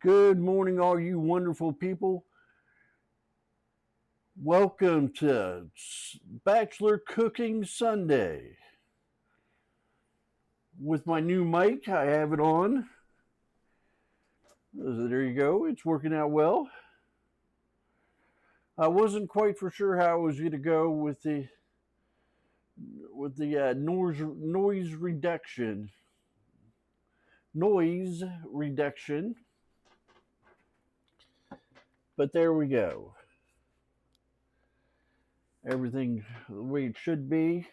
Good morning, all you wonderful people. Welcome to Bachelor Cooking Sunday. With my new mic, I have it on. There you go. It's working out well. I wasn't quite for sure how I was going to go with the noise reduction. But there we go. Everything the way it should be.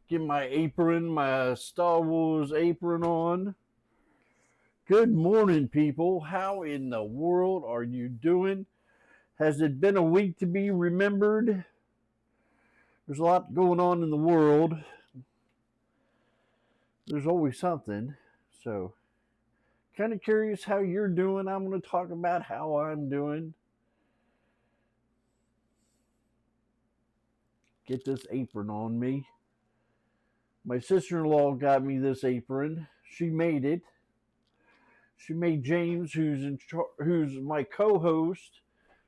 Get my apron, my Star Wars apron on. Good morning, people. How in the world are you doing? Has it been a week to be remembered? There's a lot going on in the world. There's always something. So, kind of curious how you're doing. I'm going to talk about how I'm doing. Get this apron on me. My sister in law got me this apron. She made it. She made James, who's my co-host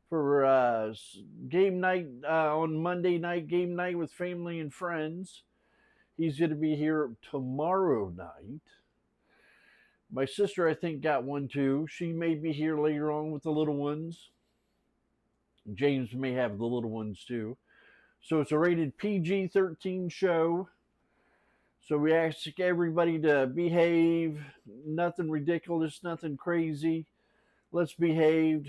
for game night on Monday night, game night with family and friends. He's going to be here tomorrow night. My sister, I think, got one too. She may be here later on with the little ones. James may have the little ones too. So it's a rated PG-13 show. So we ask everybody to behave. Nothing ridiculous, nothing crazy. Let's behave.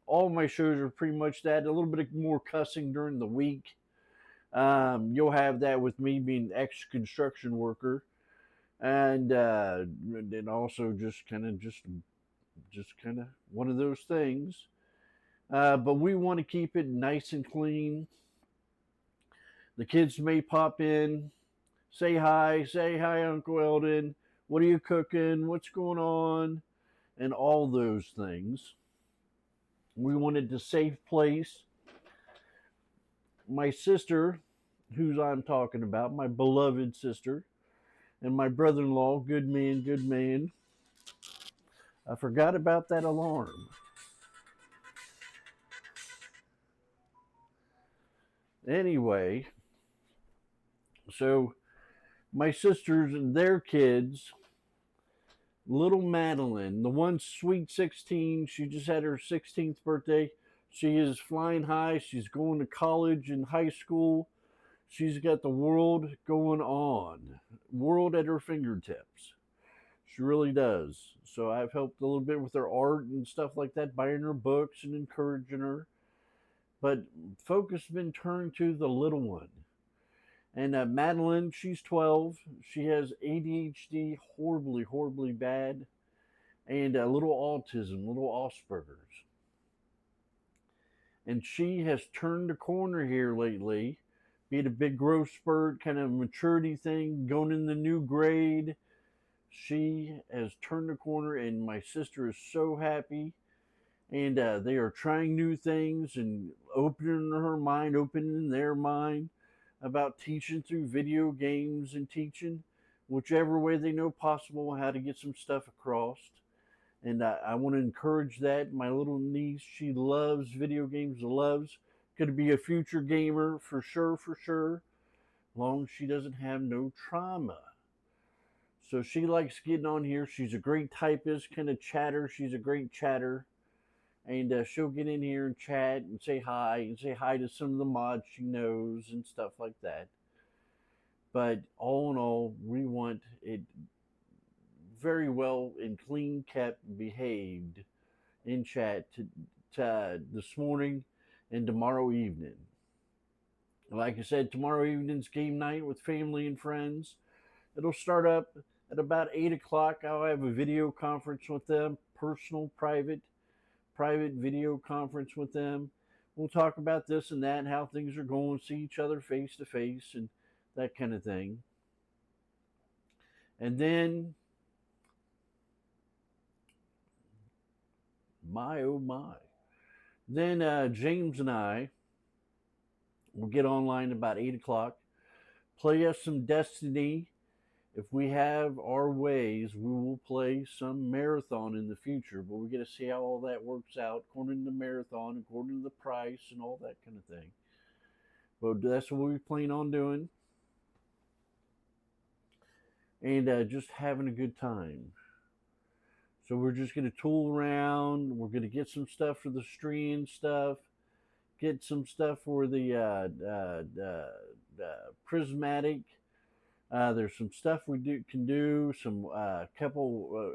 All my shows are pretty much that. A little bit more cussing during the week. You'll have that with me being ex-construction worker, and also just kind of one of those things. But we want to keep it nice and clean. The kids may pop in, say hi, Uncle Eldon. What are you cooking? What's going on? And all those things. We wanted a safe place. My sister, who's I'm talking about, my beloved sister, and my brother-in-law, good man, good man. I forgot about that alarm. Anyway, so my sisters and their kids, little Madeline, the one sweet 16, she just had her 16th birthday. She is flying high. She's going to college and high school. She's got the world going on, world at her fingertips. She really does. So I've helped a little bit with her art and stuff like that, buying her books and encouraging her. But focus has been turned to the little one. And Madeline, she's 12. She has ADHD, horribly, horribly bad, and a little autism, little Asperger's. And she has turned a corner here lately, be it a big growth spurt, kind of maturity thing, going in the new grade. She has turned a corner, and my sister is so happy. And they are trying new things and opening her mind, opening their mind about teaching through video games and teaching whichever way they know possible how to get some stuff across. And I want to encourage that. My little niece, she loves video games, loves, going to be a future gamer for sure, for sure, long as she doesn't have no trauma. So she likes getting on here. She's a great typist, kind of chatter. She's a great chatter. And she'll get in here and chat and say hi to some of the mods she knows and stuff like that. But all in all, we want it very well and clean kept, behaved in chat to this morning and tomorrow evening. Like I said, tomorrow evening's game night with family and friends. It'll start up at about 8 o'clock. I'll have a video conference with them, personal, private video conference with them. We'll talk about this and that and how things are going, see each other face to face and that kind of thing. And then, my oh my. Then James and I will get online about 8 o'clock, play us some Destiny, If we have our ways, we will play some marathon in the future, but we got to see how all that works out according to the marathon, according to the price, and all that kind of thing. But that's what we plan on doing, and just having a good time. So we're just going to tool around. We're going to get some stuff for the stream stuff, get some stuff for the prismatic. There's some stuff we can do, some couple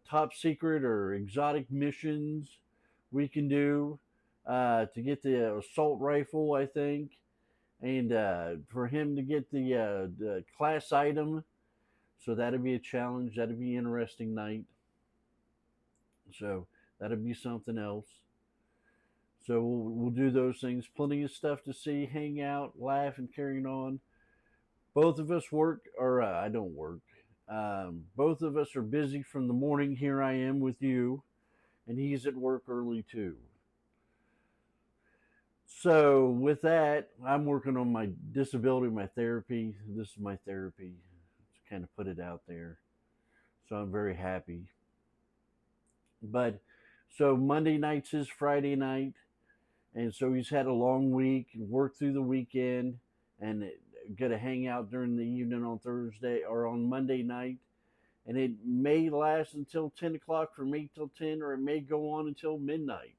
top secret or exotic missions we can do to get the assault rifle, I think, and for him to get the class item. So that'd be a challenge. That'd be an interesting night. So that'd be something else. So we'll do those things. Plenty of stuff to see, hang out, laugh, and carrying on. Both of us work, or I don't work. Both of us are busy from the morning. Here I am with you, and he's at work early too. So with that, I'm working on my disability, my therapy. This is my therapy. Just kind of put it out there. So I'm very happy. But so Monday night's his Friday night, and so he's had a long week and worked through the weekend, and going to hang out during the evening on Thursday or on Monday night. And it may last until 10 o'clock, from 8 till 10, or it may go on until midnight.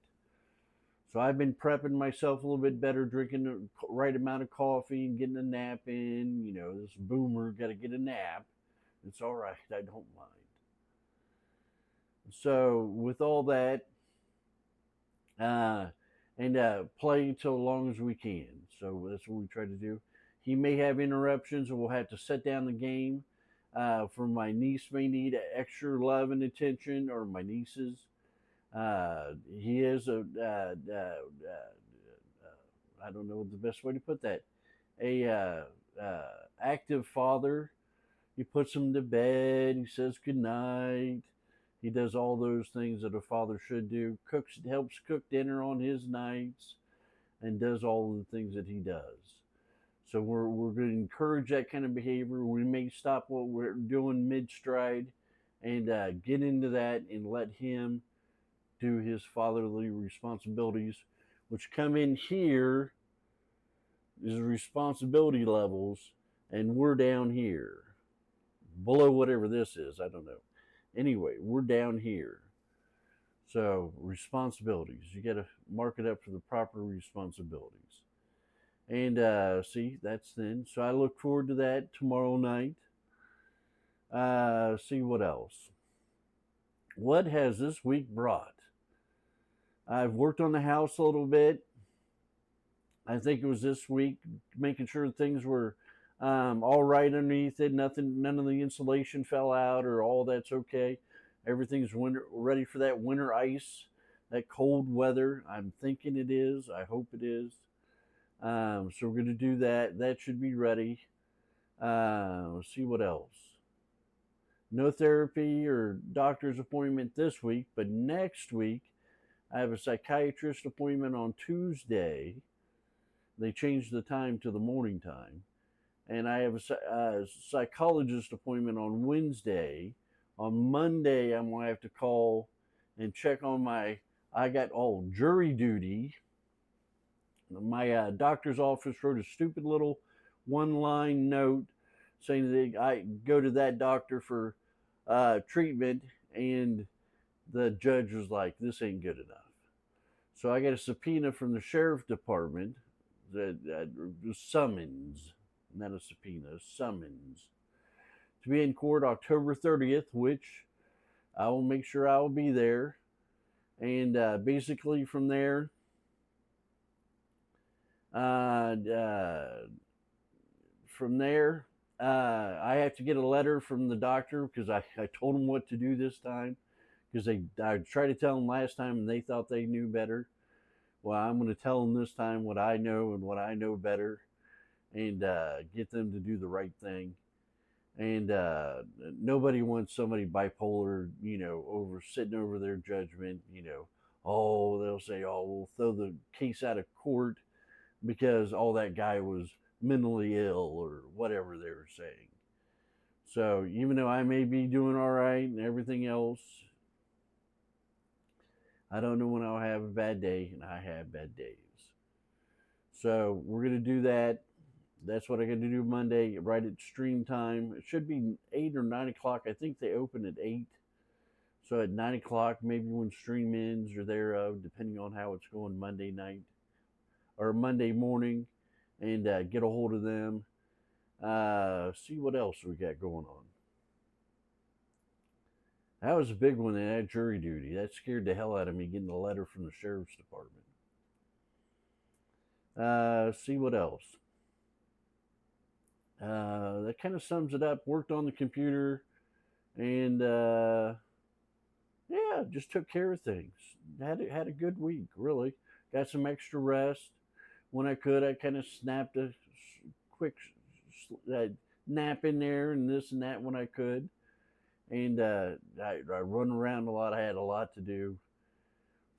So I've been prepping myself a little bit better, drinking the right amount of coffee and getting a nap in. You know, this boomer got to get a nap. It's all right. I don't mind. So with all that, and play until as long as we can. So that's what we try to do. He may have interruptions, and we'll have to set down the game. For my niece may need extra love and attention, or my nieces. He is I don't know the best way to put that. A active father. He puts them to bed. He says good night. He does all those things that a father should do. Helps cook dinner on his nights, and does all the things that he does. So we're going to encourage that kind of behavior. We may stop what we're doing mid stride, and get into that and let him do his fatherly responsibilities, which come in here is responsibility levels, and we're down here below whatever this is. I don't know. Anyway, we're down here. So responsibilities, you got to mark it up for the proper responsibilities. And see, that's then. So I look forward to that tomorrow night. See what else. What has this week brought? I've worked on the house a little bit. I think it was this week, making sure things were all right underneath it. None of the insulation fell out, or all that's okay. Everything's ready for that winter ice, that cold weather. I'm thinking it is. I hope it is. So we're going to do that. That should be ready. Let's see what else. No therapy or doctor's appointment this week, but next week I have a psychiatrist appointment on Tuesday. They changed the time to the morning time. And I have a psychologist appointment on Wednesday. On Monday, I'm going to have to call and check on I got all jury duty. My doctor's office wrote a stupid little one-line note saying that I go to that doctor for treatment, and the judge was like, this ain't good enough. So I got a subpoena from the sheriff department, the summons, not a subpoena, a summons, to be in court October 30th, which I will make sure I will be there. And basically from there, I have to get a letter from the doctor, because I told them what to do this time, because I tried to tell them last time and they thought they knew better. Well, I'm going to tell them this time what I know and what I know better, and get them to do the right thing. And nobody wants somebody bipolar, sitting over their judgment. Oh, they'll say, oh, we'll throw the case out of court because that guy was mentally ill, or whatever they were saying. So even though I may be doing all right and everything else, I don't know when I'll have a bad day, and I have bad days. So we're gonna do that. That's what I got to do Monday, right at stream time. It should be 8 or 9 o'clock. I think they open at 8. So at 9 o'clock, maybe when stream ends or thereof, depending on how it's going Monday night or Monday morning, and get a hold of them. See what else we got going on. That was a big one, that jury duty. That scared the hell out of me getting a letter from the sheriff's department. See what else. That kind of sums it up. Worked on the computer, and yeah, just took care of things. Had a good week, really. Got some extra rest when I could. I kind of snapped a quick nap in there and this and that when I could. And I run around a lot. I had a lot to do,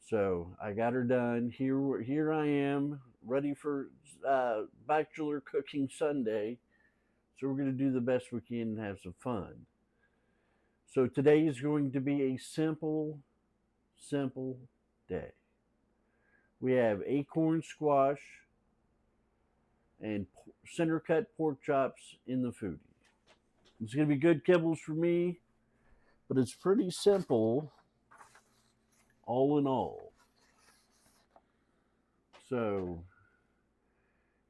so I got her done. Here I am, ready for Bachelor Cooking Sunday. So we're going to do the best we can and have some fun. So today is going to be a simple day. We have acorn squash and center cut pork chops in the foodie. It's going to be good kibbles for me, but it's pretty simple all in all. So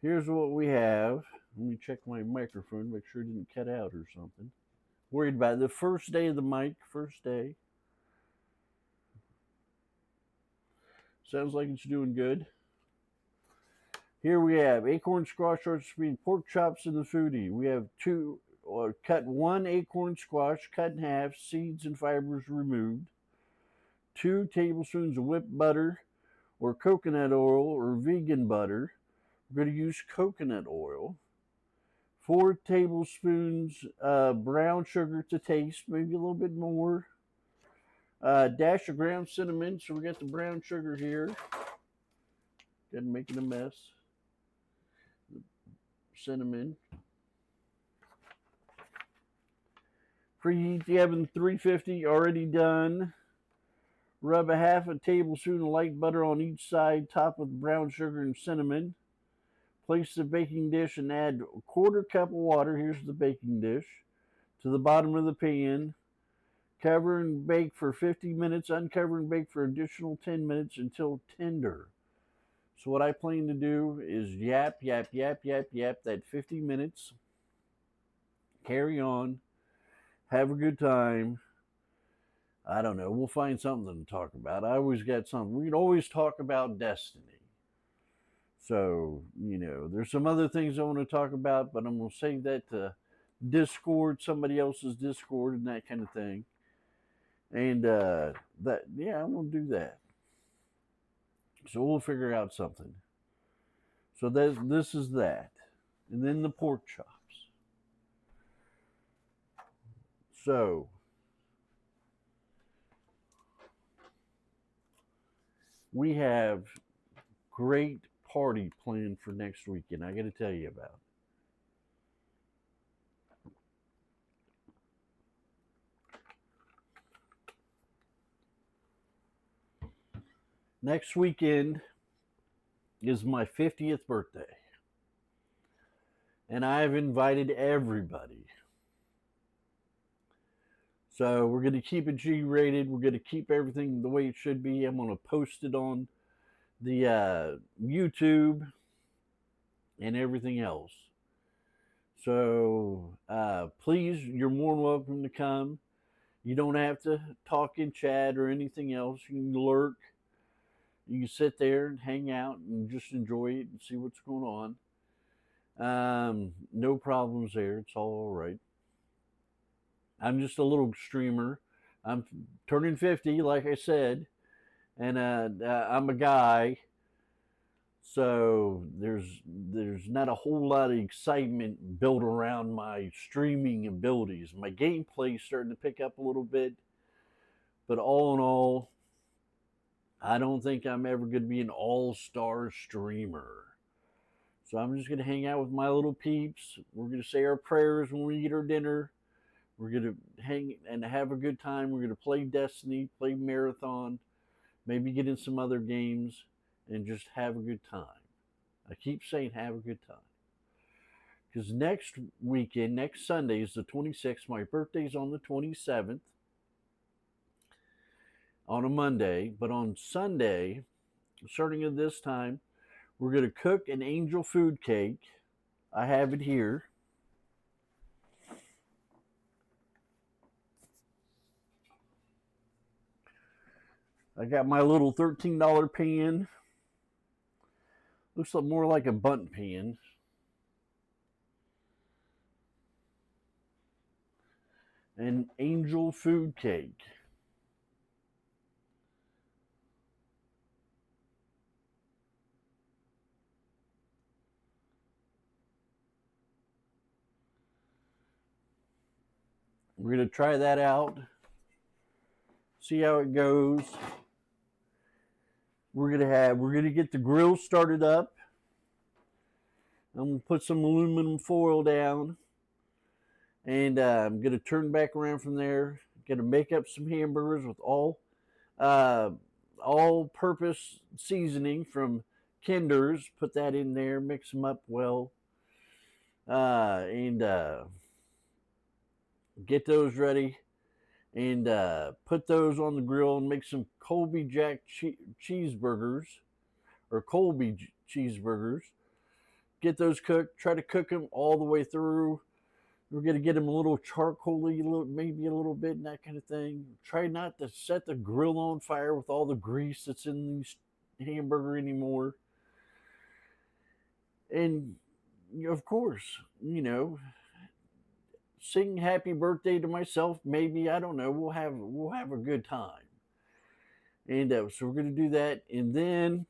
here's what we have. Let me check my microphone, make sure it didn't cut out or something. Worried about it. The first day of the mic, first day. Sounds like it's doing good. Here we have acorn squash recipe, pork chops in the foodie. We have cut one acorn squash, cut in half, seeds and fibers removed. 2 tablespoons of whipped butter or coconut oil or vegan butter. We're going to use coconut oil. 4 tablespoons brown sugar to taste, maybe a little bit more. Dash of ground cinnamon. So we got the brown sugar here. Got making a mess. Cinnamon. Preheat the oven 350, already done. Rub a half a tablespoon of light butter on each side, top with brown sugar and cinnamon. Place the baking dish and add a 1/4 cup of water. Here's the baking dish to the bottom of the pan. Cover and bake for 50 minutes. Uncover and bake for additional 10 minutes until tender. So what I plan to do is yap that 50 minutes. Carry on. Have a good time. I don't know. We'll find something to talk about. I always got something. We can always talk about destiny. So, there's some other things I want to talk about, but I'm going to save that to Discord, somebody else's Discord, and that kind of thing. And I'm going to do that. So we'll figure out something. So this is that. And then the pork chops. So we have great party planned for next weekend. I got to tell you about it. Next weekend is my 50th birthday. And I've invited everybody. So we're going to keep it G-rated. We're going to keep everything the way it should be. I'm going to post it on the YouTube and everything else. So please, you're more than welcome to come. You don't have to talk in chat or anything else. You can lurk. You can sit there and hang out and just enjoy it and see what's going on. No problems there. It's all right. I'm just a little streamer. I'm turning 50, like I said, and I'm a guy. So there's not a whole lot of excitement built around my streaming abilities. My gameplay's starting to pick up a little bit, but all in all, I don't think I'm ever going to be an all-star streamer. So I'm just going to hang out with my little peeps. We're going to say our prayers when we eat our dinner. We're going to hang and have a good time. We're going to play Destiny, play Marathon, maybe get in some other games, and just have a good time. I keep saying have a good time. Because next weekend, next Sunday is the 26th. My birthday's on the 27th, on a Monday. But on Sunday, starting at this time, we're going to cook an angel food cake. I have it here. I got my little $13 pan. Looks like more like a bundt pan. An angel food cake. We're going to try that out. See how it goes. We're going to get the grill started up. I'm going to put some aluminum foil down. And I'm going to turn back around from there. Going to make up some hamburgers with all-purpose seasoning from Kinder's. Put that in there. Mix them up well. And get those ready. And put those on the grill and make some Colby Jack cheeseburgers. Or Colby cheeseburgers. Get those cooked. Try to cook them all the way through. We're going to get them a little charcoaly, maybe a little bit, and that kind of thing. Try not to set the grill on fire with all the grease that's in these hamburger anymore. And, of course, sing happy birthday to myself. Maybe, I don't know. We'll have a good time. And so we're going to do that. And then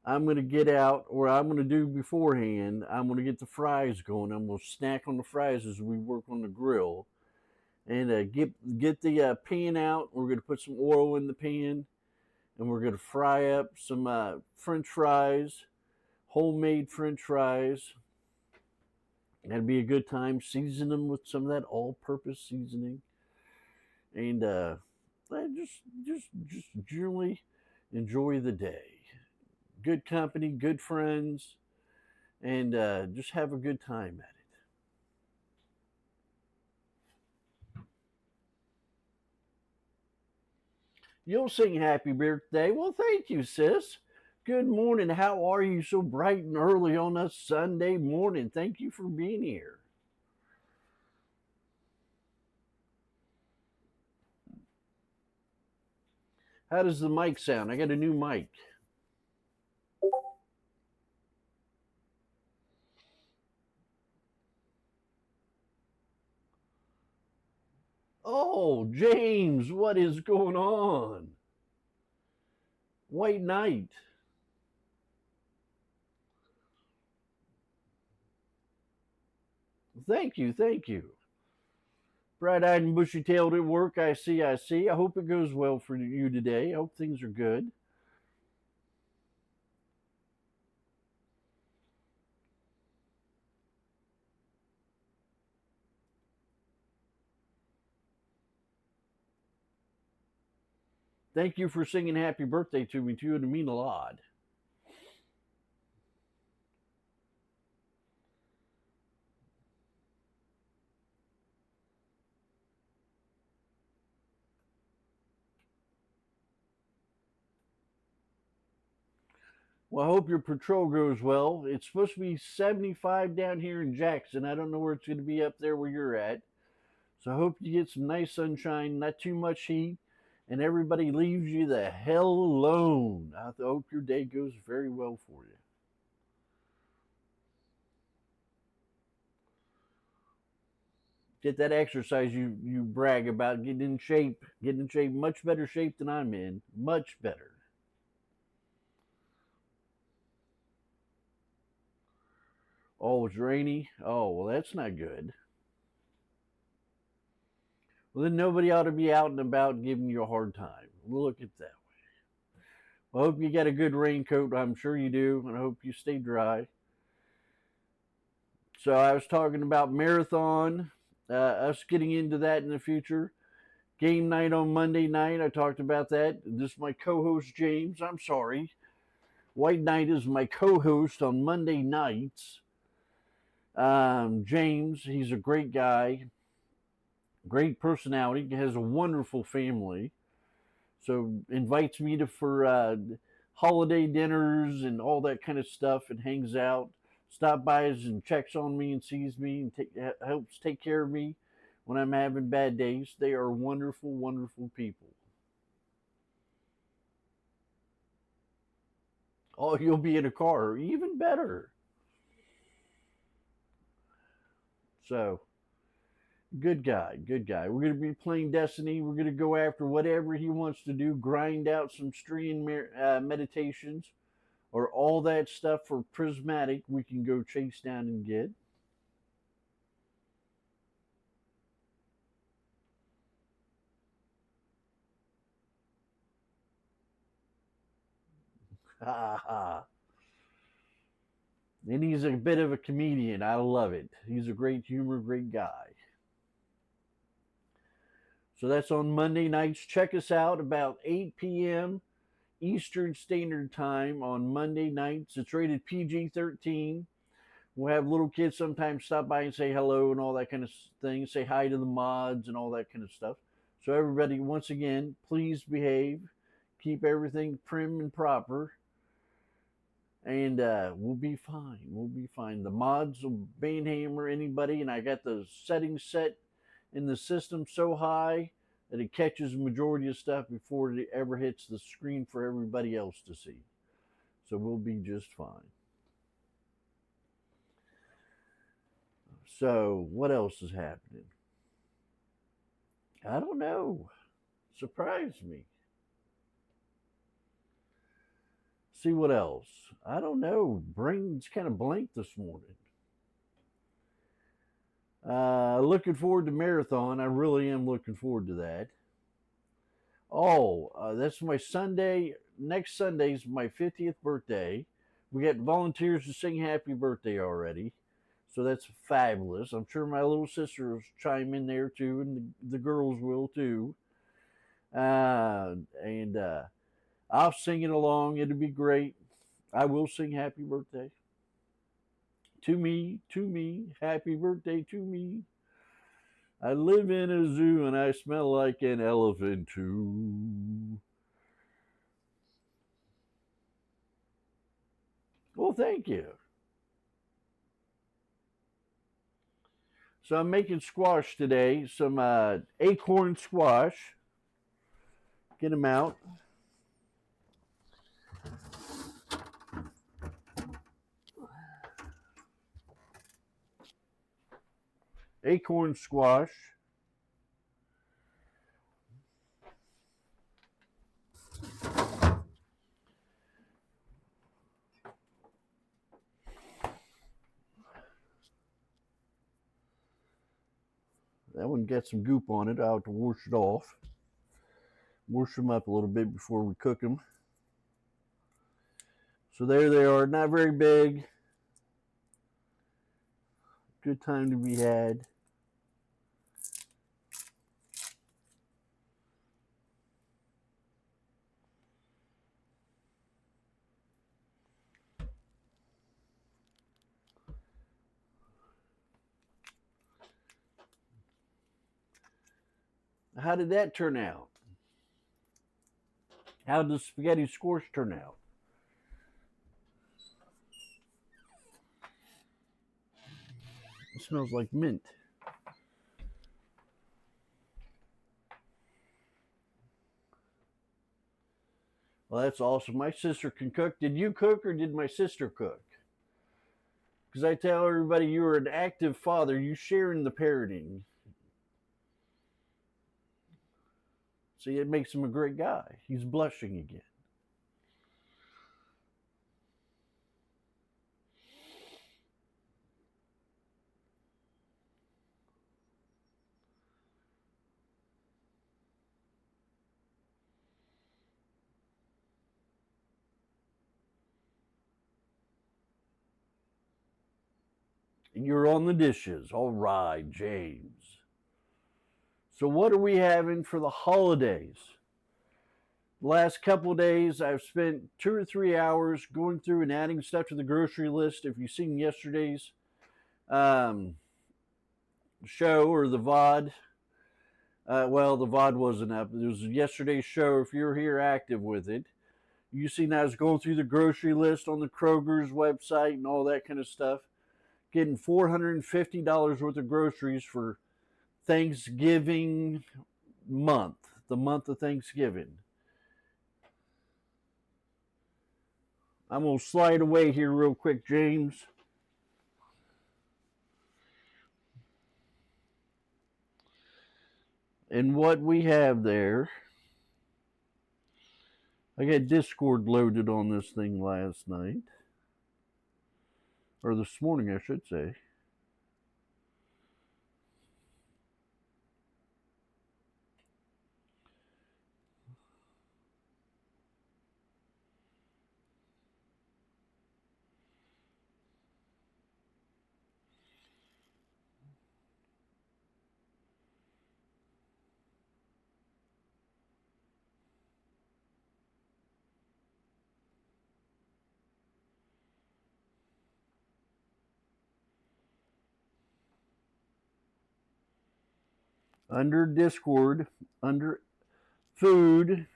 I'm going to get out, or I'm going to do beforehand, I'm going to get the fries going. I'm going to snack on the fries as we work on the grill. And get the pan out. We're going to put some oil in the pan. And we're going to fry up some French fries, homemade French fries. That'll be a good time. Season them with some of that all-purpose seasoning. And just generally enjoy the day. Good company, good friends, and just have a good time at it. You'll sing happy birthday. Well, thank you, sis. Good morning. How are you so bright and early on a Sunday morning? Thank you for being here. How does the mic sound? I got a new mic. Oh, James, what is going on? White Knight. Thank you, thank you. Bright-eyed and bushy-tailed at work, I see, I see. I hope it goes well for you today. I hope things are good. Thank you for singing happy birthday to me, too. It'd mean a lot. Well, I hope your patrol goes well. It's supposed to be 75 down here in Jackson. I don't know where it's going to be up there where you're at. So I hope you get some nice sunshine, not too much heat, and everybody leaves you the hell alone. I hope your day goes very well for you. Get that exercise you brag about, getting in shape, much better shape than I'm in, much better. Oh, it's rainy. Oh, well, that's not good. Well, then nobody ought to be out and about giving you a hard time. We'll look at that way. Well, I hope you got a good raincoat. I'm sure you do, and I hope you stay dry. So I was talking about marathon, us getting into that in the future. Game night on Monday night, I talked about that. This is my co-host James. I'm sorry. White Knight is my co-host on Monday nights. James, he's a great guy, great personality, has a wonderful family. So invites me to for holiday dinners and all that kind of stuff, and hangs out, stop by and checks on me and sees me and helps take care of me when I'm having bad days. They are wonderful, wonderful people. Oh, you'll be in a car, even better. So good guy, good guy. We're going to be playing Destiny. We're going to go after whatever he wants to do, grind out some stream meditations or all that stuff for Prismatic. We can go chase down and get. Ha ha. And he's a bit of a comedian. I love it. He's a great humor, great guy. So that's on Monday nights. Check us out about 8 p.m. Eastern Standard Time on Monday nights. It's rated PG-13. We'll have little kids sometimes stop by and say hello and all that kind of thing, say hi to the mods and all that kind of stuff. So everybody, once again, please behave, keep everything prim and proper, and we'll be fine. We'll be fine. The mods will banhammer anybody, and I got the settings set in the system so high that it catches the majority of stuff before it ever hits the screen for everybody else to see. So we'll be just fine. So what else is happening? I don't know. Surprise me. See what else? I don't know. Brain's kind of blank this morning. Looking forward to marathon. I really am looking forward to that. Oh, that's my Sunday. Next Sunday's my 50th birthday. We got volunteers to sing happy birthday already. So that's fabulous. I'm sure my little sister will chime in there too, and the girls will too. And I'll sing it along. It'll be great. I will sing happy birthday to me, happy birthday to me. I live in a zoo and I smell like an elephant too. Well, thank you. So I'm making squash today, some acorn squash. Get them out. Acorn squash. That one got some goop on it. I'll have to wash it off. Wash them up a little bit before we cook them. So there they are. Not very big. Good time to be had. How did that turn out? How did the spaghetti squash turn out? It smells like mint. Well, that's awesome. My sister can cook. Did you cook or did my sister cook? Because I tell everybody you're an active father. You share in the parenting. See, it makes him a great guy. He's blushing again. You're on the dishes. All right, James. So, what are we having for the holidays? The last couple of days, I've spent 2 or 3 hours going through and adding stuff to the grocery list. If you've seen yesterday's um, show or the VOD, well, the VOD wasn't up. It was yesterday's show. If you're here active with it, you seen I was going through the grocery list on the Kroger's website and all that kind of stuff, getting $450 worth of groceries for Thanksgiving month, the month of Thanksgiving. I'm going to slide away here real quick, James. And what we have there, I got Discord loaded on this thing last night, or this morning, I should say. Under Discord, under food,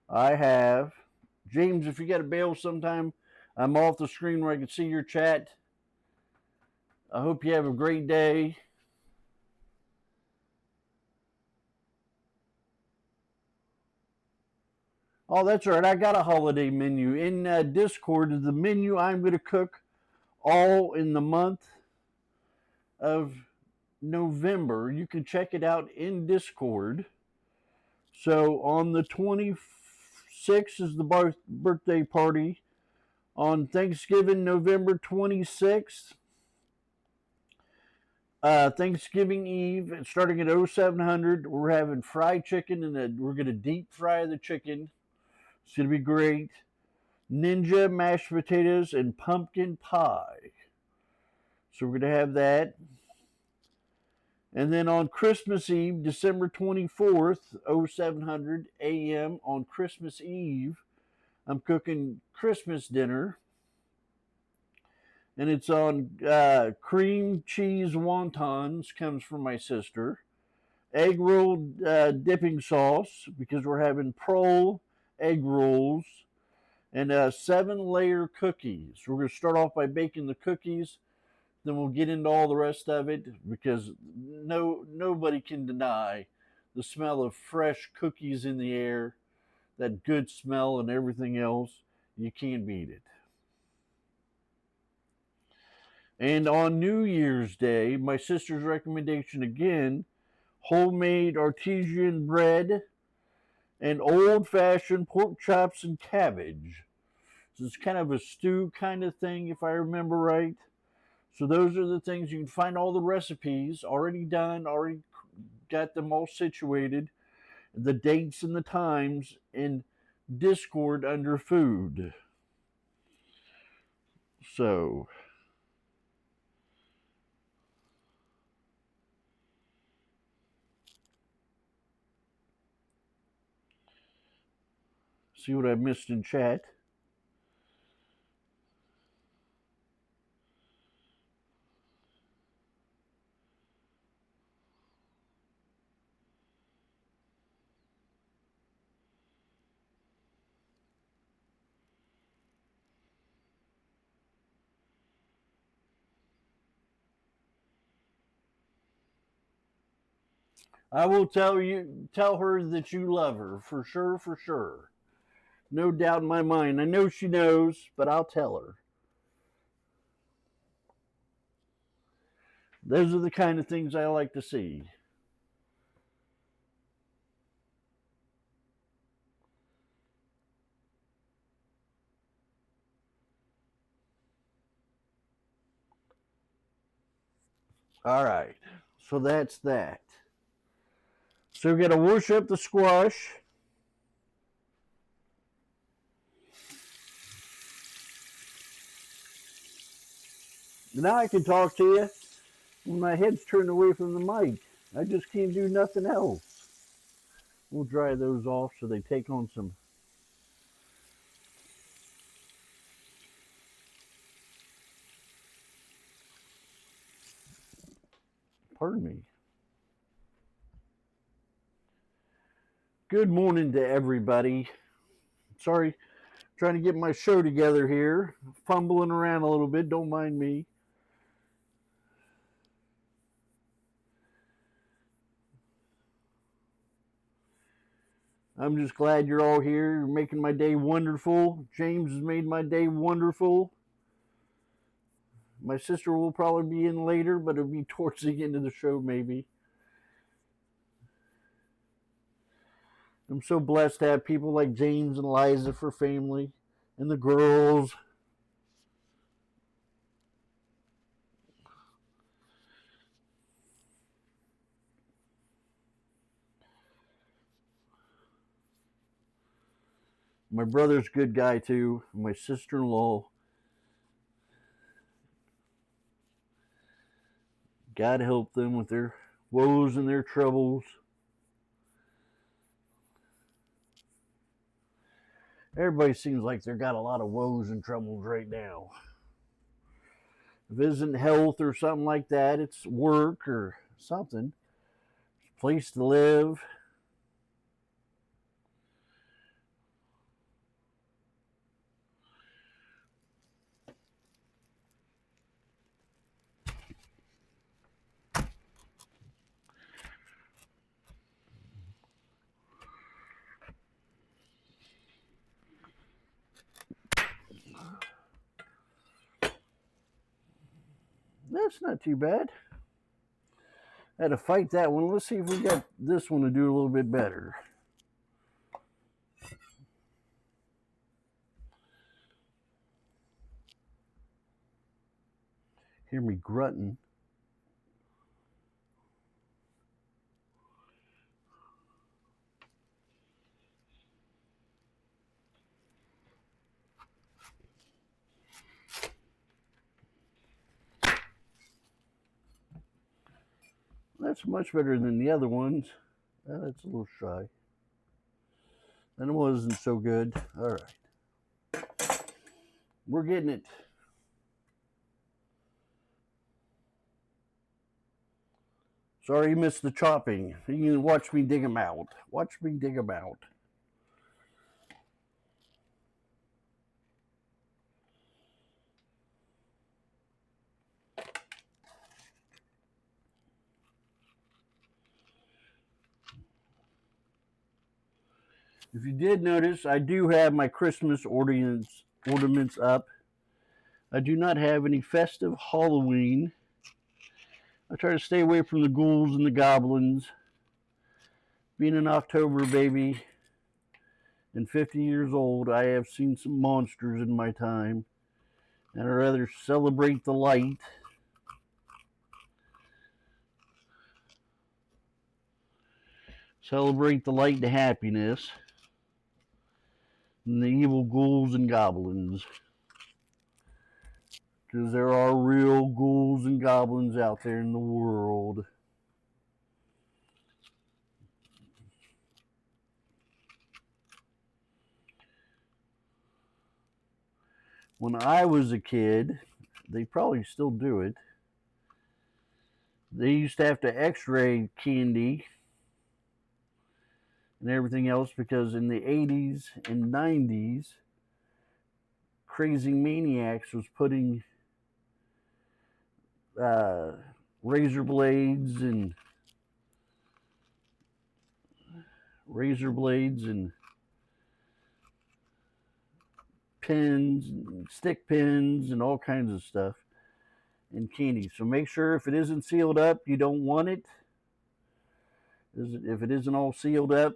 I have, James, if you got to bail sometime, I'm off the screen where I can see your chat. I hope you have a great day. Oh, that's right. I got a holiday menu in Discord. The menu I'm going to cook all in the month of November. You can check it out in Discord. So on the 26th is the birthday party. On Thanksgiving, November 26th, Thanksgiving Eve, starting at 0700, we're having fried chicken, and we're going to deep fry the chicken. It's going to be great. Ninja mashed potatoes and pumpkin pie. So we're going to have that. And then on Christmas Eve, December 24th, 0700 a.m. on Christmas Eve, I'm cooking Christmas dinner. And it's on cream cheese wontons, comes from my sister. Egg roll dipping sauce, because we're having prole egg rolls. And 7-layer cookies. We're going to start off by baking the cookies. Then we'll get into all the rest of it, because nobody can deny the smell of fresh cookies in the air, that good smell and everything else. You can't beat it. And on New Year's Day, my sister's recommendation again, homemade artesian bread and old-fashioned pork chops and cabbage. So it's kind of a stew kind of thing, if I remember right. So those are the things. You can find all the recipes already done, already got them all situated, the dates and the times in Discord under food. So see what I missed in chat. I will tell her that you love her, for sure, for sure. No doubt in my mind. I know she knows, but I'll tell her. Those are the kind of things I like to see. All right. So that's that. So we're going to worship the squash. Now I can talk to you when my head's turned away from the mic. I just can't do nothing else. We'll dry those off so they take on some. Pardon me. Good morning to everybody. Sorry, trying to get my show together here. Fumbling around a little bit, don't mind me. I'm just glad you're all here. You're making my day wonderful. James has made my day wonderful. My sister will probably be in later, but it'll be towards the end of the show, maybe. I'm so blessed to have people like James and Liza for family, and the girls. My brother's a good guy too. My sister-in-law. God help them with their woes and their troubles. Everybody seems like they've got a lot of woes and troubles right now. If it isn't health or something like that, it's work or something. Place to live. That's not too bad. I had to fight that one. Let's see if we got this one to do a little bit better. Hear me grunting. That's much better than the other ones. That's a little shy. That wasn't so good. All right. We're getting it. Sorry you missed the chopping. You can watch me dig them out. Watch me dig them out. If you did notice, I do have my Christmas ornaments up. I do not have any festive Halloween. I try to stay away from the ghouls and the goblins. Being an October baby and 50 years old, I have seen some monsters in my time. And I'd rather celebrate the light and happiness than the evil ghouls and goblins. Because there are real ghouls and goblins out there in the world. When I was a kid, they probably still do it. They used to have to x-ray candy and everything else because in the 80s and 90s, crazy maniacs was putting razor blades and pins, and stick pins, and all kinds of stuff in candy. So make sure if it isn't sealed up, you don't want it. If it isn't all sealed up,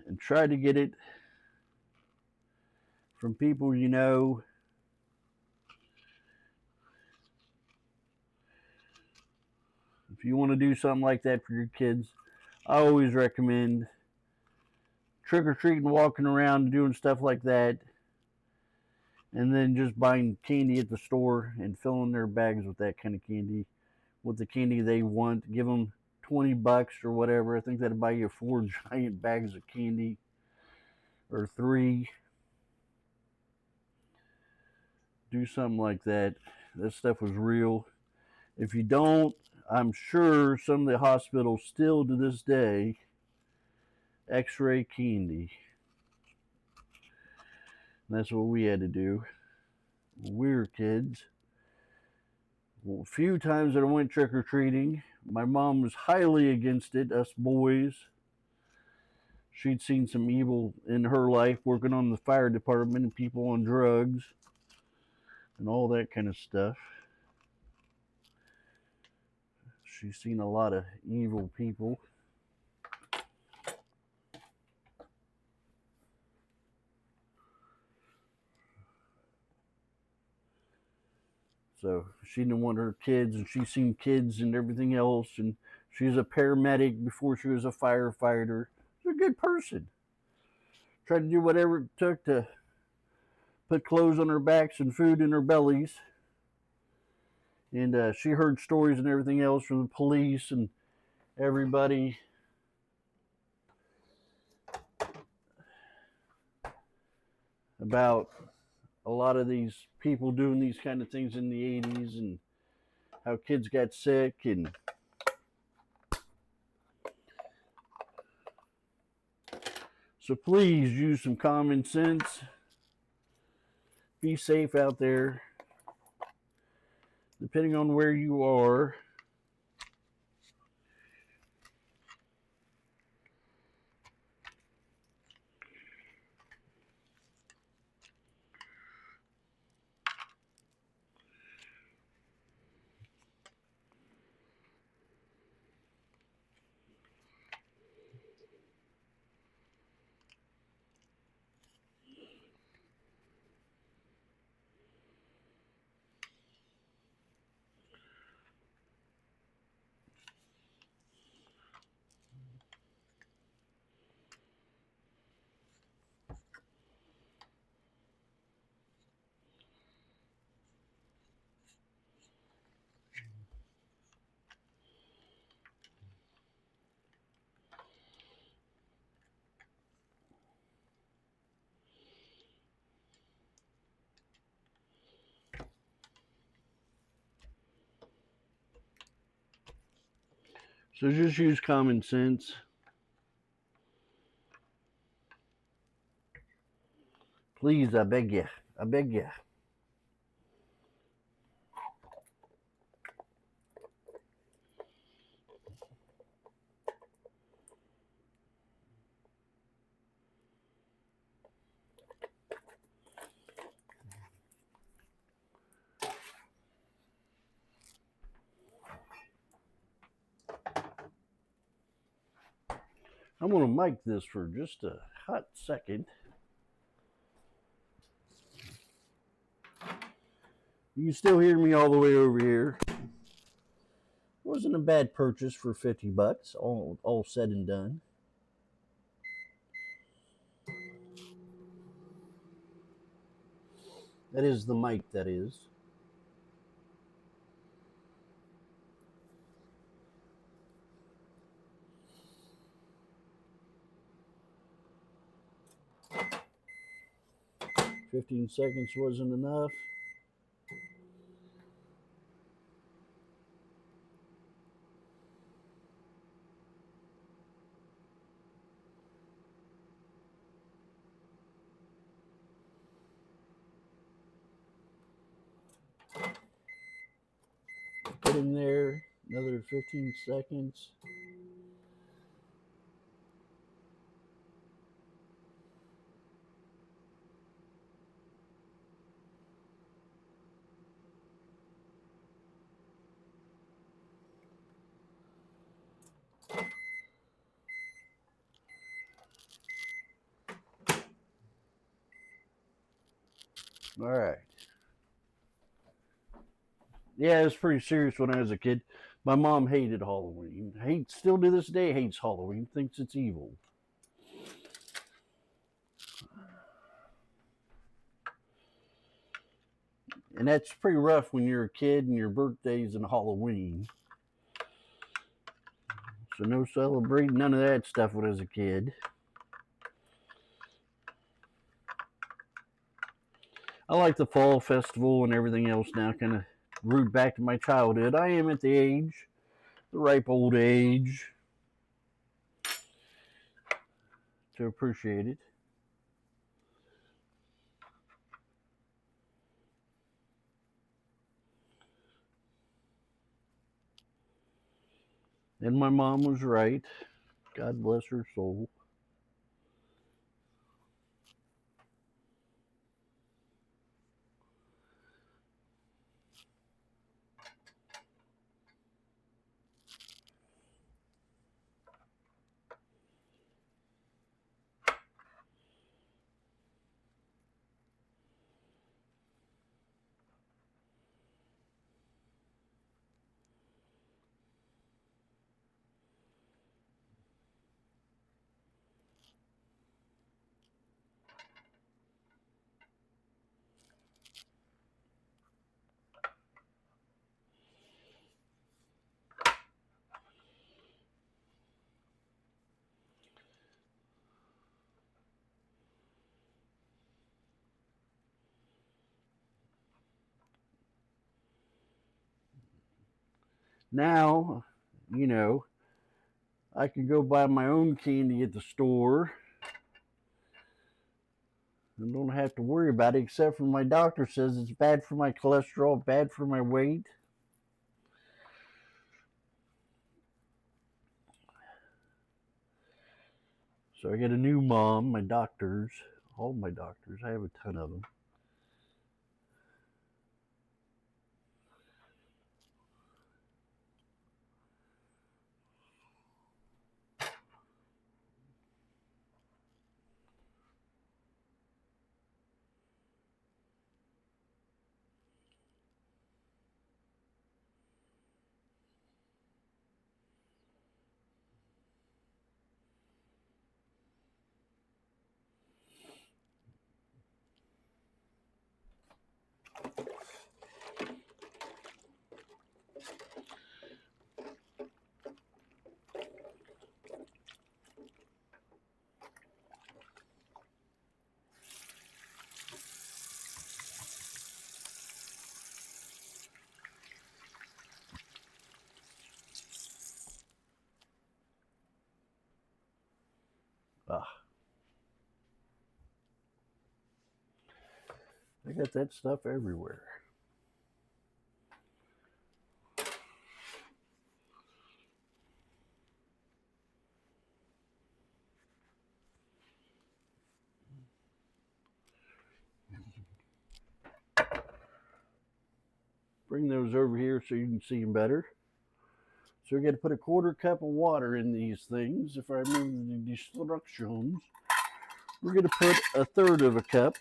and try to get it from people you know. If you want to do something like that for your kids, I always recommend trick-or-treating, walking around, doing stuff like that. and then just buying candy at the store and filling their bags with that kind of candy, with the candy they want. Give them $20 or whatever. I think that'd buy you 4 giant bags of candy or 3. Do something like that. That stuff was real. If you don't, I'm sure some of the hospitals still to this day x-ray candy. And that's what we had to do when we were kids. Well, a few times that I went trick-or-treating, my mom was highly against it, us boys. She'd seen some evil in her life working on the fire department and people on drugs and all that kind of stuff. She's seen a lot of evil people. So she didn't want her kids, and she's seen kids and everything else, and she's a paramedic before she was a firefighter. She's a good person. Tried to do whatever it took to put clothes on their backs and food in their bellies. And she heard stories and everything else from the police and everybody about a lot of these people doing these kind of things in the 80s and how kids got sick. And so please use some common sense. Be safe out there. Depending on where you are, so just use common sense. Please, I beg you. I beg you. I'm going to mic this for just a hot second. You can still hear me all the way over here. Wasn't a bad purchase for $50, all said and done. That is the mic, that is. "15 seconds wasn't enough." Get in there, another 15 seconds. All right. Yeah, it was pretty serious when I was a kid. My mom hated Halloween. Still to this day hates Halloween. Thinks it's evil. And that's pretty rough when you're a kid and your birthday's and Halloween. So no celebrating, none of that stuff when I was a kid. I like the fall festival and everything else now, kind of root back to my childhood. I am at the ripe old age, to appreciate it. And my mom was right. God bless her soul. Now, you know, I can go buy my own candy at the store and don't have to worry about it, except for my doctor says it's bad for my cholesterol, bad for my weight. So I get a new mom, my doctors, all my doctors. I have a ton of them. Ah, I got that stuff everywhere. Bring those over here so you can see them better. So we got to put a quarter cup of water in these things. If I remember the instructions, we're going to put a third of a cup.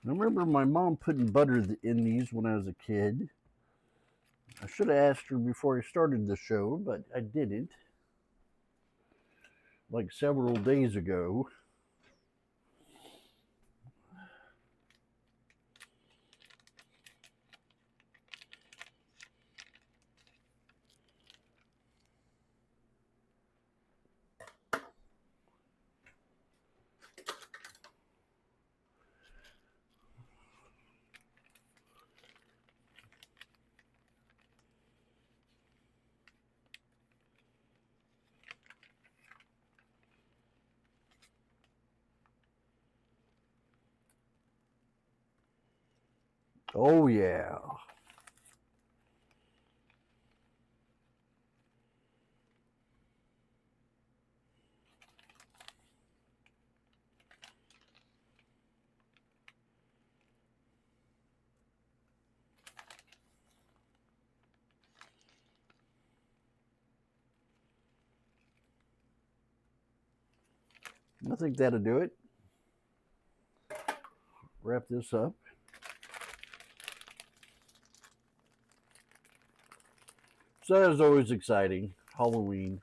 I remember my mom putting butter in these when I was a kid. I should have asked her before I started the show, but I didn't. Like several days ago. Oh, yeah. I think that'll do it. Wrap this up. So that was always exciting. Halloween.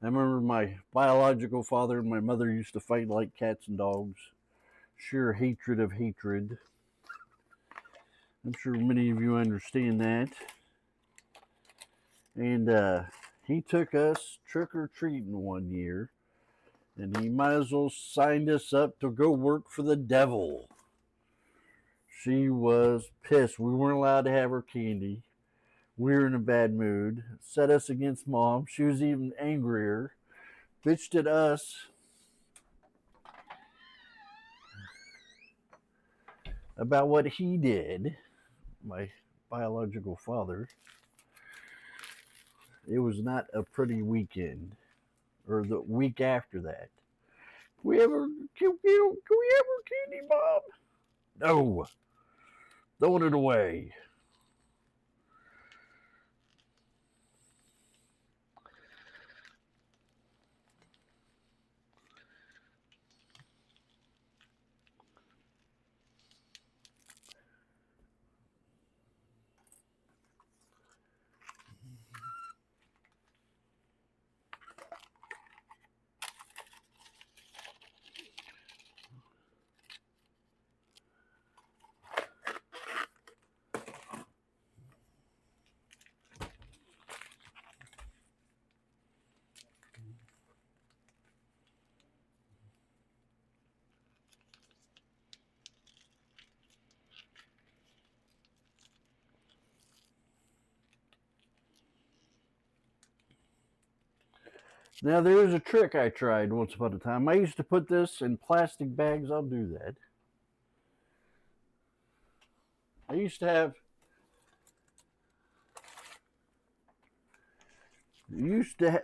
I remember my biological father and my mother used to fight like cats and dogs. Sheer hatred of hatred. I'm sure many of you understand that. And he took us trick-or-treating one year, and he might as well signed us up to go work for the devil. She was pissed. We weren't allowed to have her candy. We were in a bad mood. Set us against Mom. She was even angrier. Bitched at us. About what he did, my biological father. It was not a pretty weekend, or the week after that. Can we have candy, Bob? No, throwing it away. Now, there is a trick I tried once upon a time. I used to put this in plastic bags. I'll do that. I used to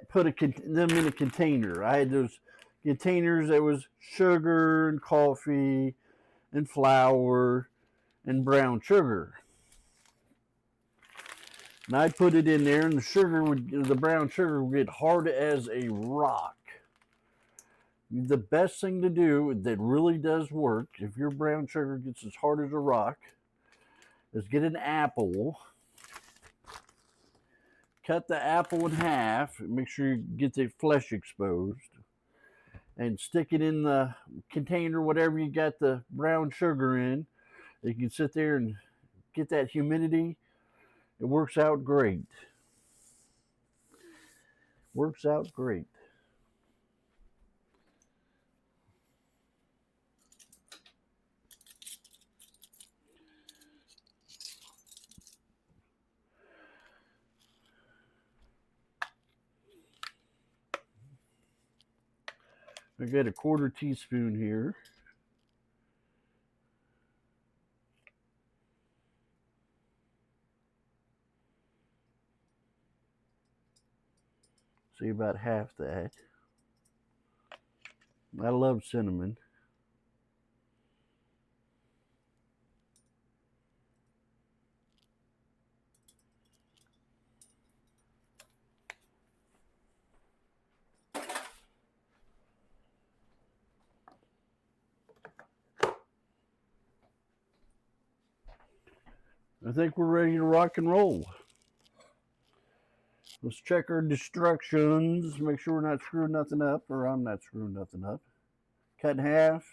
put them in a container. I had those containers that was sugar and coffee and flour and brown sugar. And I put it in there, and the brown sugar would get hard as a rock. The best thing to do that really does work, if your brown sugar gets as hard as a rock, is get an apple, cut the apple in half, make sure you get the flesh exposed, and stick it in the container, whatever you got the brown sugar in. You can sit there and get that humidity. It works out great. Works out great. I got a 1/4 teaspoon here. See, about half that. I love cinnamon. I think we're ready to rock and roll. Let's check our instructions, make sure we're not screwing nothing up, or I'm not screwing nothing up. Cut in half.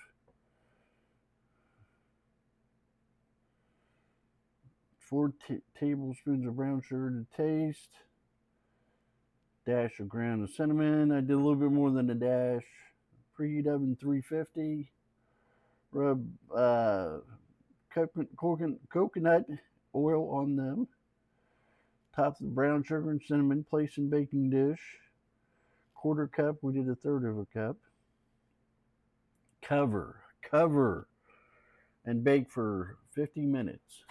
4 tablespoons of brown sugar to taste. Dash of ground of cinnamon. I did a little bit more than a dash. Preheat oven 350. Rub coconut oil on them. Top the brown sugar and cinnamon. Place in baking dish. 1/4 cup. We did 1/3 of a cup. Cover, and bake for 50 minutes.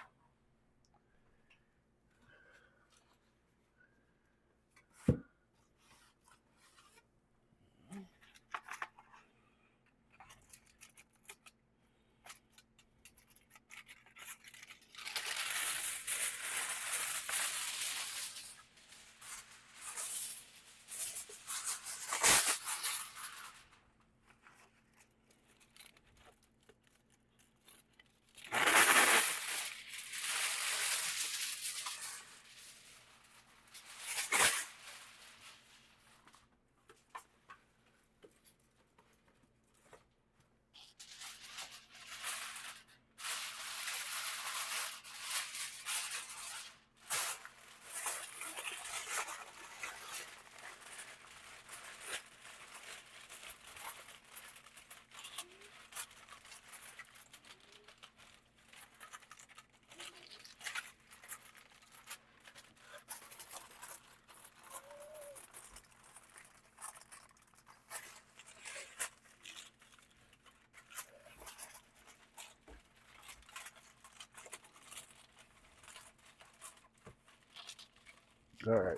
All right.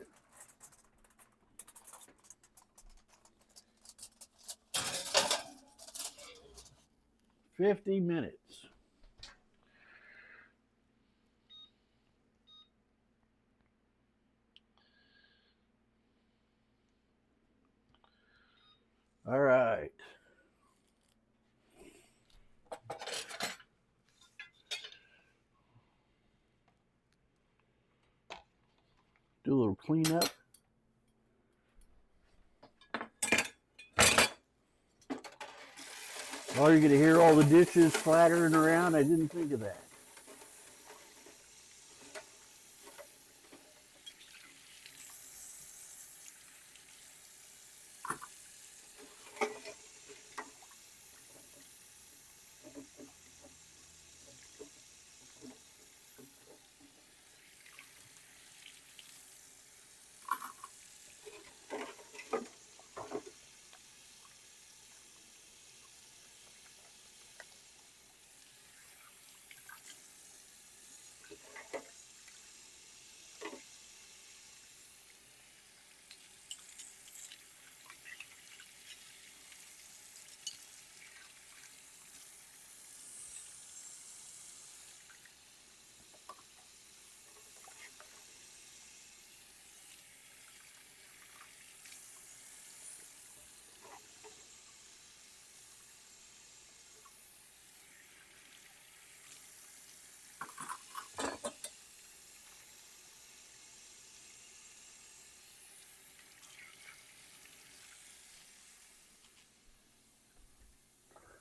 $50. All right. Do a little cleanup. Oh, you're going to hear all the dishes clattering around. I didn't think of that.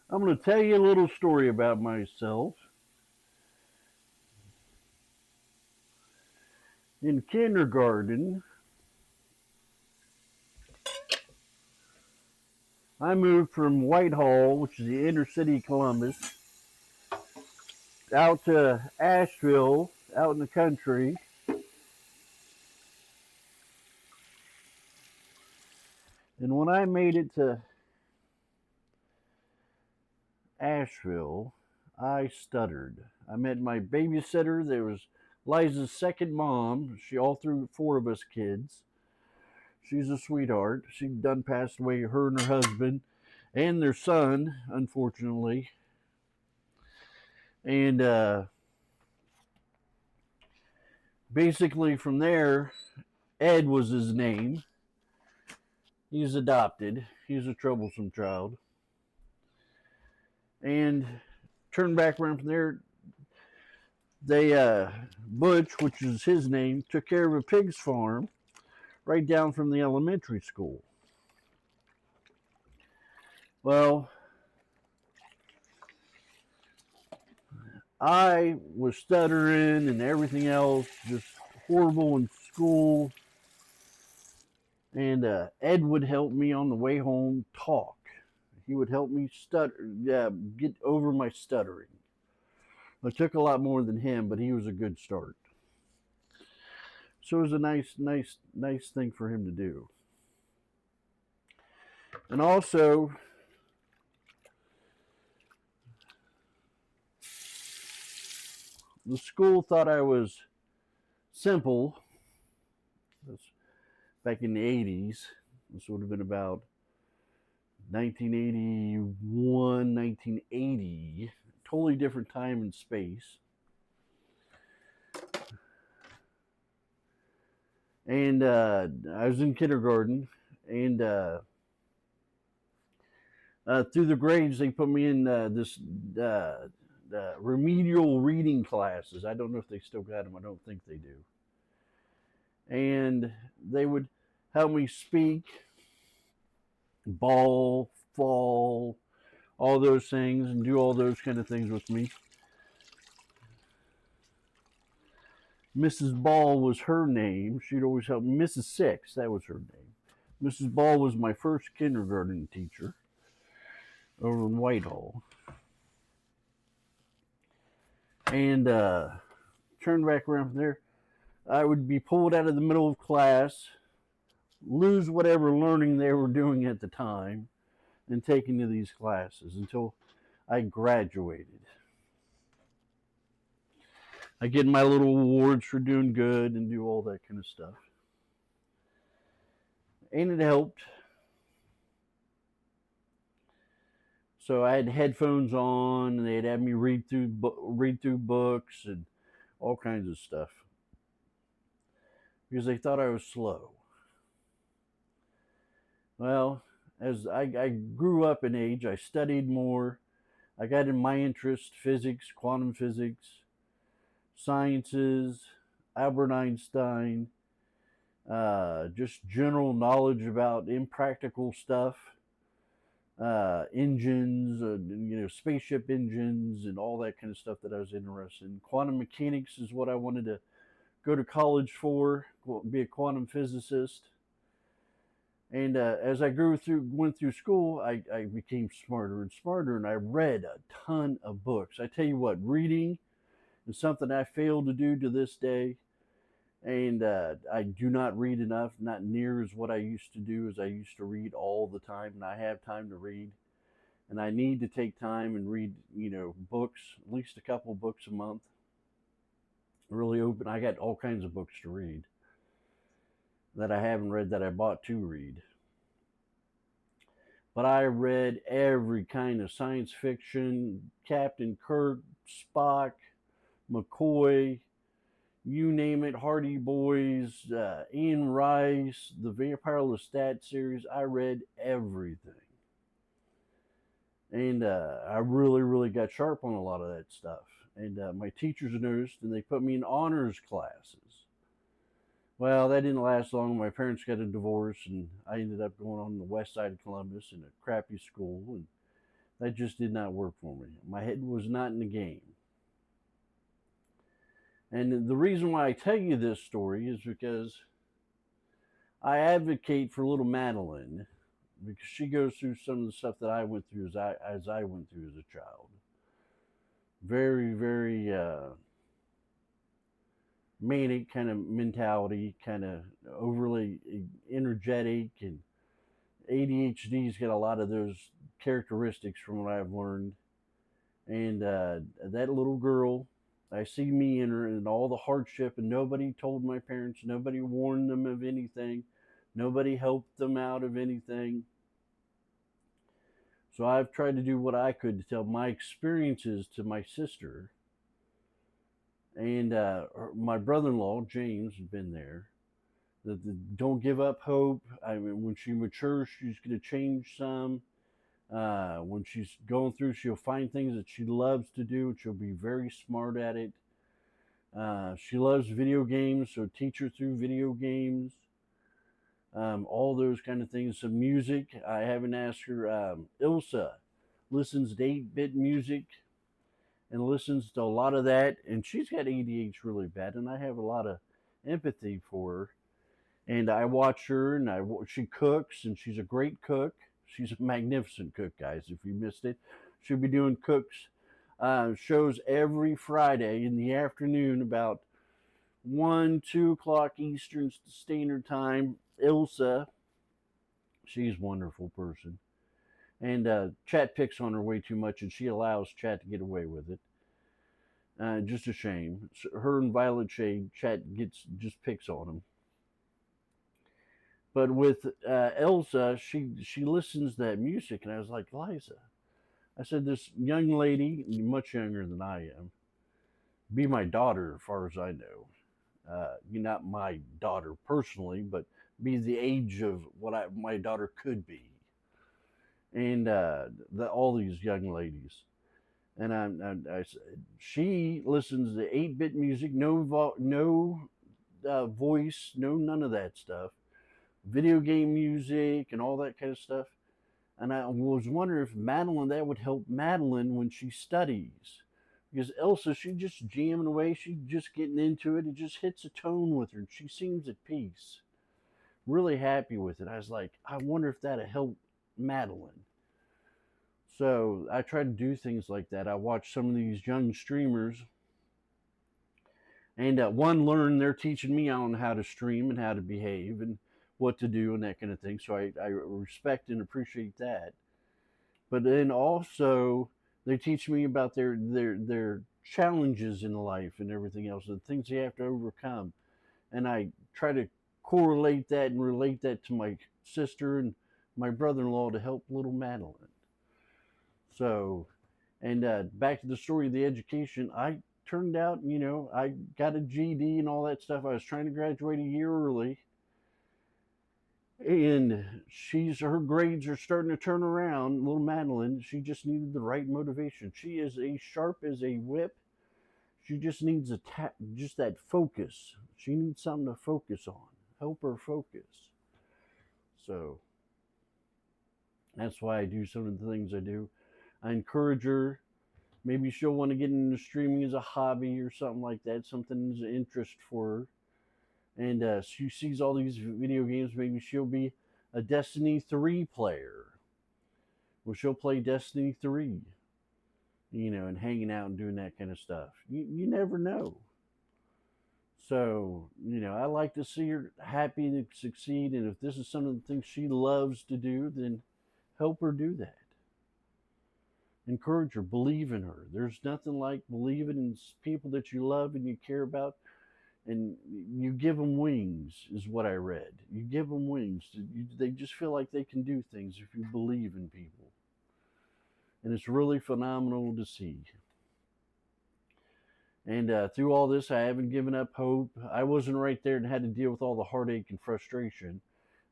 I'm going to tell you a little story about myself. In kindergarten, I moved from Whitehall, which is the inner city of Columbus, out to Asheville, out in the country. And when I made it to Asheville, I stuttered. I met my babysitter. There was Liza's second mom. She all threw four of us kids. She's a sweetheart. She done passed away, her and her husband, and their son, unfortunately. And basically from there, Ed was his name. He's adopted. He's a troublesome child. And turned back around from there, they Butch, which is his name, took care of a pig's farm right down from the elementary school. Well, I was stuttering and everything else, just horrible in school. And Ed would help me on the way home talk. He would help me get over my stuttering. It took a lot more than him, but he was a good start. So it was a nice thing for him to do. And also, the school thought I was simple. That's back in the 80s. This would have been about 1981, 1980. Totally different time and space. And I was in kindergarten, and through the grades, they put me in this remedial reading classes. I don't know if they still got them. I don't think they do. And they would help me speak, ball, fall, all those things, and do all those kind of things with me. Mrs. Ball was her name. She'd always help me. Mrs. Six, that was her name. Mrs. Ball was my first kindergarten teacher over in Whitehall. And turned back around from there. I would be pulled out of the middle of class, lose whatever learning they were doing at the time, and taken to these classes until I graduated. I get my little awards for doing good and do all that kind of stuff. and it helped. So I had headphones on, and they'd have me read through books and all kinds of stuff because they thought I was slow. Well, as I grew up in age, I studied more. I got in my interest: physics, quantum physics, sciences, Albert Einstein, just general knowledge about impractical stuff, engines, spaceship engines, and all that kind of stuff that I was interested in. Quantum mechanics is what I wanted to go to college for, be a quantum physicist. And as I went through school, I became smarter and smarter, and I read a ton of books. I tell you what, reading is something I fail to do to this day, and I do not read enough, not near as what I used to do. As I used to read all the time, and I have time to read, and I need to take time and read, books, at least a couple of books a month. Really open. I got all kinds of books to read that I haven't read that I bought to read. But I read every kind of science fiction: Captain Kirk, Spock, McCoy, you name it, Hardy Boys, Ian Rice, the Vampire Lestat series. I read everything. And I really, really got sharp on a lot of that stuff. And my teachers noticed, and they put me in honors classes. Well, that didn't last long. My parents got a divorce, and I ended up going on the west side of Columbus in a crappy school, and that just did not work for me. My head was not in the game. And the reason why I tell you this story is because I advocate for little Madeline, because she goes through some of the stuff that I went through as I went through as a child. Very, very manic kind of mentality, kind of overly energetic, and ADHD's got a lot of those characteristics from what I've learned. And that little girl, I see me in her and all the hardship, and nobody told my parents, nobody warned them of anything, nobody helped them out of anything. So I've tried to do what I could to tell my experiences to my sister. And my brother in law, James, has been there. Don't give up hope. I mean, when she matures, she's going to change some. When she's going through, she'll find things that she loves to do, and she'll be very smart at it. She loves video games, so teach her through video games. All those kind of things. Some music. I haven't asked her. Ilsa listens to 8-bit music and listens to a lot of that, and she's got ADHD really bad, and I have a lot of empathy for her. And I watch her, and she cooks, and she's a great cook. She's a magnificent cook, guys. If you missed it, she'll be doing cooks shows every Friday in the afternoon, about 1, 2 o'clock Eastern Standard Time. Ilsa, she's a wonderful person, and Chat picks on her way too much, and she allows Chat to get away with it. Just a shame. Her and Violet Shade, Chat just picks on him. But with Elsa, she listens to that music, and I was like, Liza, I said, this young lady, much younger than I am, be my daughter as far as I know. You're not my daughter personally, but be the age of what my daughter could be. And all these young ladies. And she listens to 8-bit music, no voice, no none of that stuff. Video game music and all that kind of stuff. And I was wondering if Madeline, that would help Madeline when she studies. Because Elsa, she's just jamming away, she's just getting into it. It just hits a tone with her, and she seems at peace. Really happy with it. I was like, I wonder if that'll help Madeline. So I try to do things like that. I watch some of these young streamers, and one, they're teaching me on how to stream and how to behave and what to do and that kind of thing. So I respect and appreciate that. But then also they teach me about their challenges in life and everything else, the things they have to overcome. And I try to correlate that and relate that to my sister and my brother-in-law to help little Madeline. So, and back to the story of the education, I turned out, I got a GD and all that stuff. I was trying to graduate a year early, and her grades are starting to turn around. Little Madeline, she just needed the right motivation. She is as sharp as a whip. She just needs just that focus. She needs something to focus on. Help her focus. So that's why I do some of the things I do. I encourage her. Maybe she'll want to get into streaming as a hobby or something like that. Something as an interest for her. And she sees all these video games. Maybe she'll be a Destiny 3 player. Well, she'll play Destiny 3, and hanging out and doing that kind of stuff. You never know. So, I like to see her happy to succeed. And if this is some of the things she loves to do, then help her do that. Encourage her, believe in her. There's nothing like believing in people that you love and you care about, and you give them wings, is what I read. You give them wings. They just feel like they can do things if you believe in people. And it's really phenomenal to see. And through all this, I haven't given up hope. I wasn't right there and had to deal with all the heartache and frustration.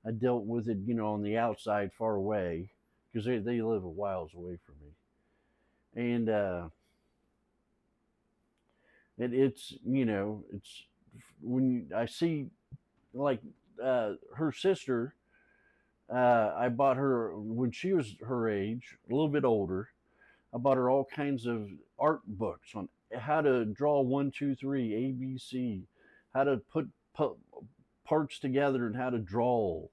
I dealt with it, on the outside, far away, because they live a whiles away from me. And it's when I see, like, her sister, I bought her when she was her age, a little bit older. I bought her all kinds of art books on how to draw 1, 2, 3, ABC, how to put parts together and how to draw.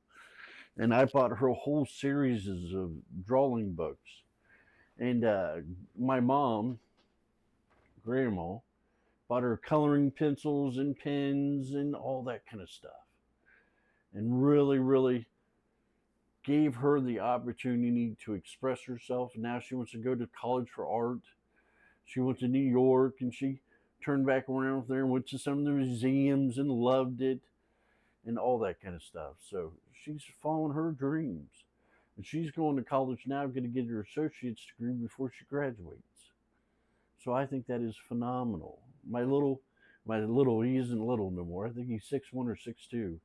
And I bought her a whole series of drawing books. And my mom, grandma, bought her coloring pencils and pens and all that kind of stuff. And really, really gave her the opportunity to express herself. Now she wants to go to college for art. She went to New York and she turned back around there and went to some of the museums and loved it and all that kind of stuff. So she's following her dreams. And she's going to college now, going to get her associate's degree before she graduates. So I think that is phenomenal. My little, he isn't little no more. I think he's 6'1" or 6'2".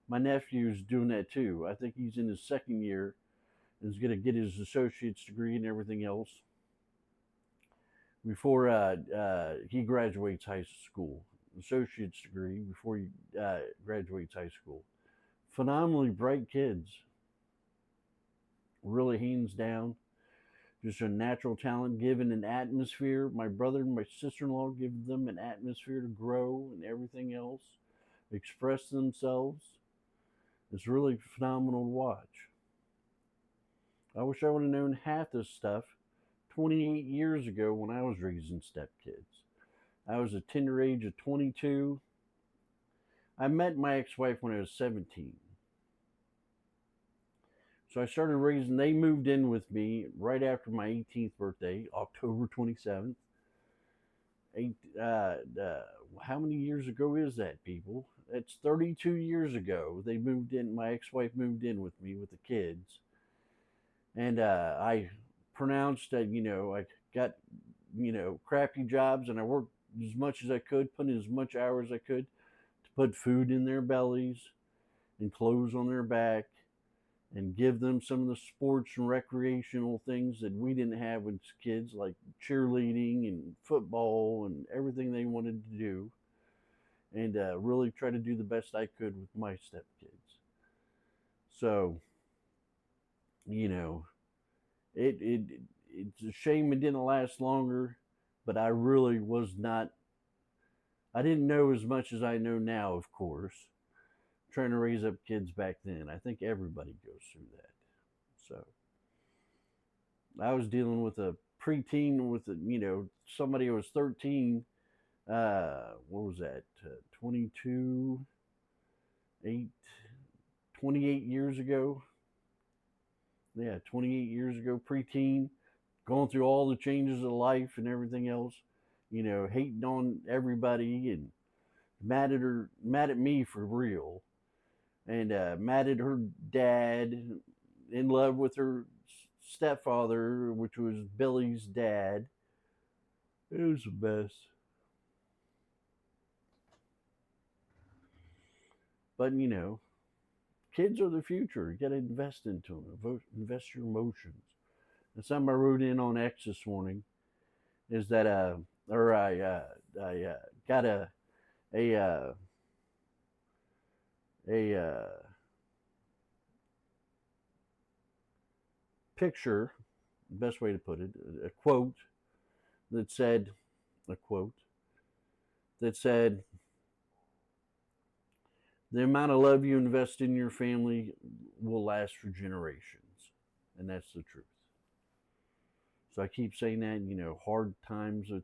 My nephew's doing that too. I think he's in his second year and is going to get his associate's degree and everything else before he graduates high school. Associate's degree before he graduates high school. Phenomenally bright kids. Really hands down. Just a natural talent, given an atmosphere. My brother and my sister-in-law give them an atmosphere to grow and everything else. Express themselves. It's really phenomenal to watch. I wish I would have known half this stuff 28 years ago when I was raising stepkids. I was a tender age of 22. I met my ex-wife when I was 17. So I started raising, they moved in with me right after my 18th birthday, October 27th. How many years ago is that, people? It's 32 years ago. They moved in, my ex-wife moved in with me with the kids. And I pronounced that, I got, crappy jobs and I worked as much as I could, put in as much hours as I could to put food in their bellies and clothes on their back and give them some of the sports and recreational things that we didn't have as kids, like cheerleading and football and everything they wanted to do. And really try to do the best I could with my stepkids. So, it's a shame it didn't last longer, but I really was not, I didn't know as much as I know now, of course, trying to raise up kids back then. I think everybody goes through that. So I was dealing with a preteen with somebody who was 13. What was that? 22, 28 years ago. Yeah, 28 years ago, preteen, going through all the changes of life and everything else, hating on everybody and mad at me for real. and mad at her dad, in love with her stepfather, which was Billy's dad. It was a mess. But kids are the future. You got to invest into them. Invest your emotions. And something I wrote in on X this morning is that or I got a a picture, best way to put it, a quote that said, a quote that said, the amount of love you invest in your family will last for generations, and that's the truth. So I keep saying that, hard times with,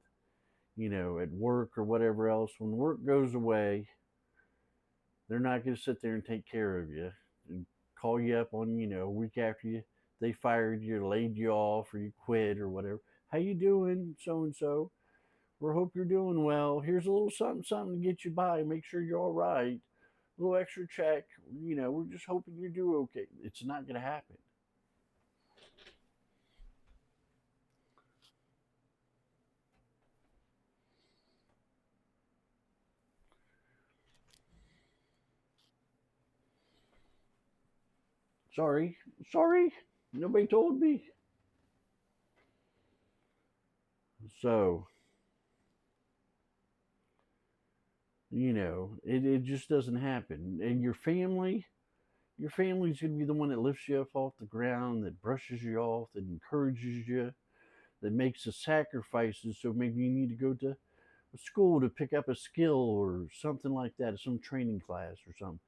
at work or whatever else. When work goes away, they're not going to sit there and take care of you and call you up on, a week after they fired you, laid you off, or you quit or whatever. How you doing, so and so? We hope you're doing well. Here's a little something, something to get you by. Make sure you're all right. A little extra check. We're just hoping you do okay. It's not going to happen. Sorry, sorry. Nobody told me. So, it just doesn't happen. And your family's going to be the one that lifts you up off the ground, that brushes you off, that encourages you, that makes the sacrifices. So maybe you need to go to a school to pick up a skill or something like that, some training class or something.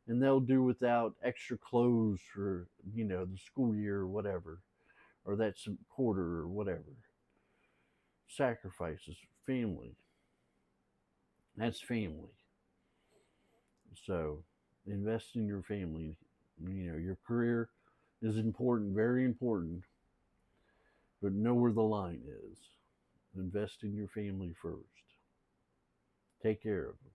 And they'll do without extra clothes for, the school year or whatever, or that quarter or whatever. Sacrifices, family. That's family. So invest in your family. Your career is important, very important, but know where the line is. Invest in your family first. Take care of them.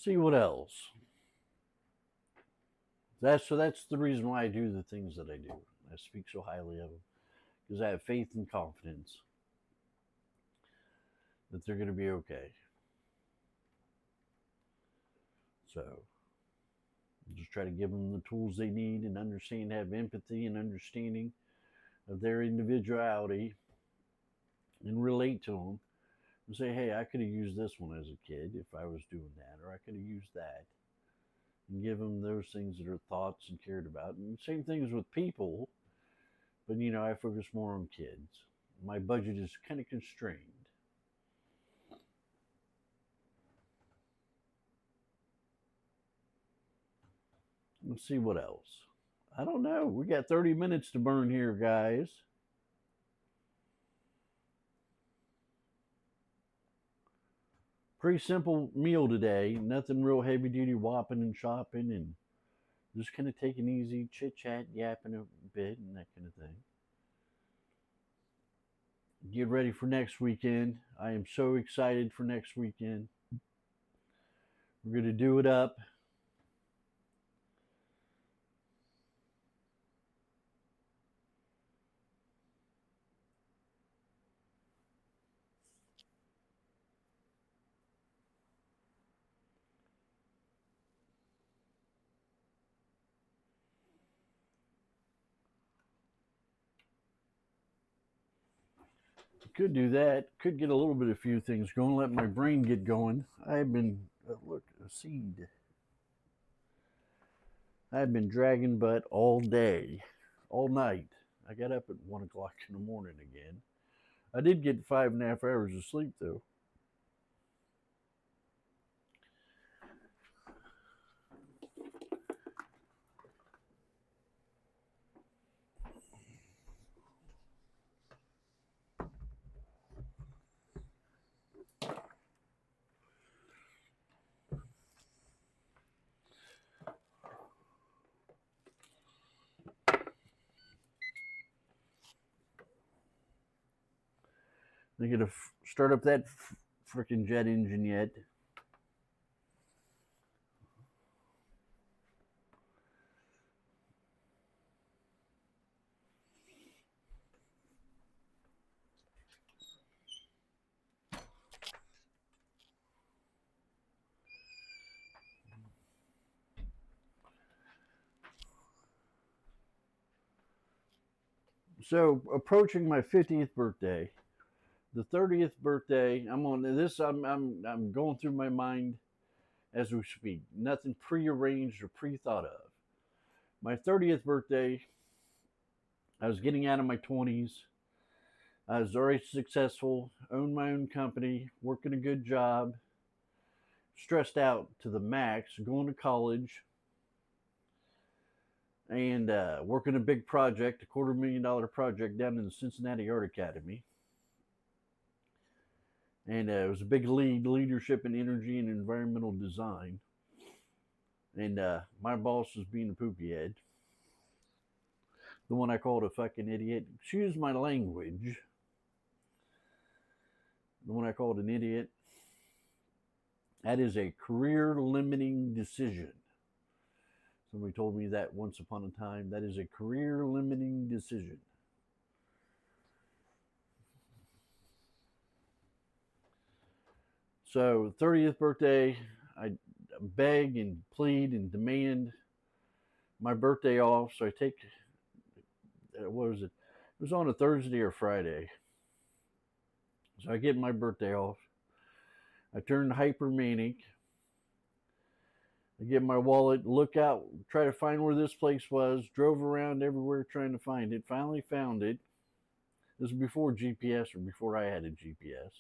See what else. That's the reason why I do the things that I do. I speak so highly of them because I have faith and confidence that they're going to be okay. So just try to give them the tools they need and understand, have empathy and understanding of their individuality and relate to them and say, hey, I could have used this one as a kid if I was doing that, or I could have used that. And give them those things that are thoughts and cared about. And same things with people, but I focus more on kids. My budget is kind of constrained. Let's see what else. I don't know. We got 30 minutes to burn here, guys. Pretty simple meal today. Nothing real heavy duty whopping and shopping, and just kind of taking easy, chit chat, yapping a bit, and that kind of thing. Get ready for next weekend. I am so excited for next weekend. We're going to do it up. Could do that. Could get a little bit of a few things going. Let my brain get going. I've been look a seed. I've been dragging butt all day, all night. I got up at 1 o'clock in the morning again. I did get 5.5 hours of sleep though. They gotta start up that freaking jet engine yet. So approaching my 50th birthday, the 30th birthday, I'm on this. I'm going through my mind as we speak. Nothing prearranged or pre-thought of. My 30th birthday, I was getting out of my 20s. I was already successful, owned my own company, working a good job, stressed out to the max, going to college, and working a big project, a $250,000 project down in the Cincinnati Art Academy. And it was a big leadership in energy and environmental design. And my boss was being a poopy head, the one I called a fucking idiot. Excuse my language. The one I called an idiot. That is a career limiting decision. Somebody told me that once upon a time. That is a career limiting decision. So, 30th birthday, I beg and plead and demand my birthday off. So I take, what was it? It was on a Thursday or Friday. So I get my birthday off. I turned hypermanic. I get my wallet, look out, try to find where this place was, drove around everywhere trying to find it, finally found it. This was before GPS or before I had a GPS.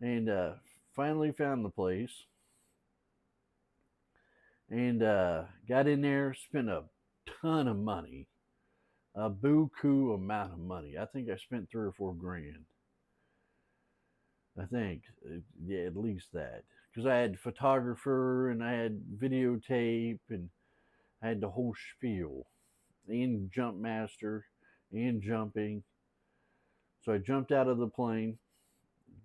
And finally found the place. And got in there, spent a ton of money, a buku amount of money. I think I spent 3 or 4 grand. I think, yeah, at least that, because I had photographer and I had videotape and I had the whole spiel, and jump master, and jumping. So I jumped out of the plane,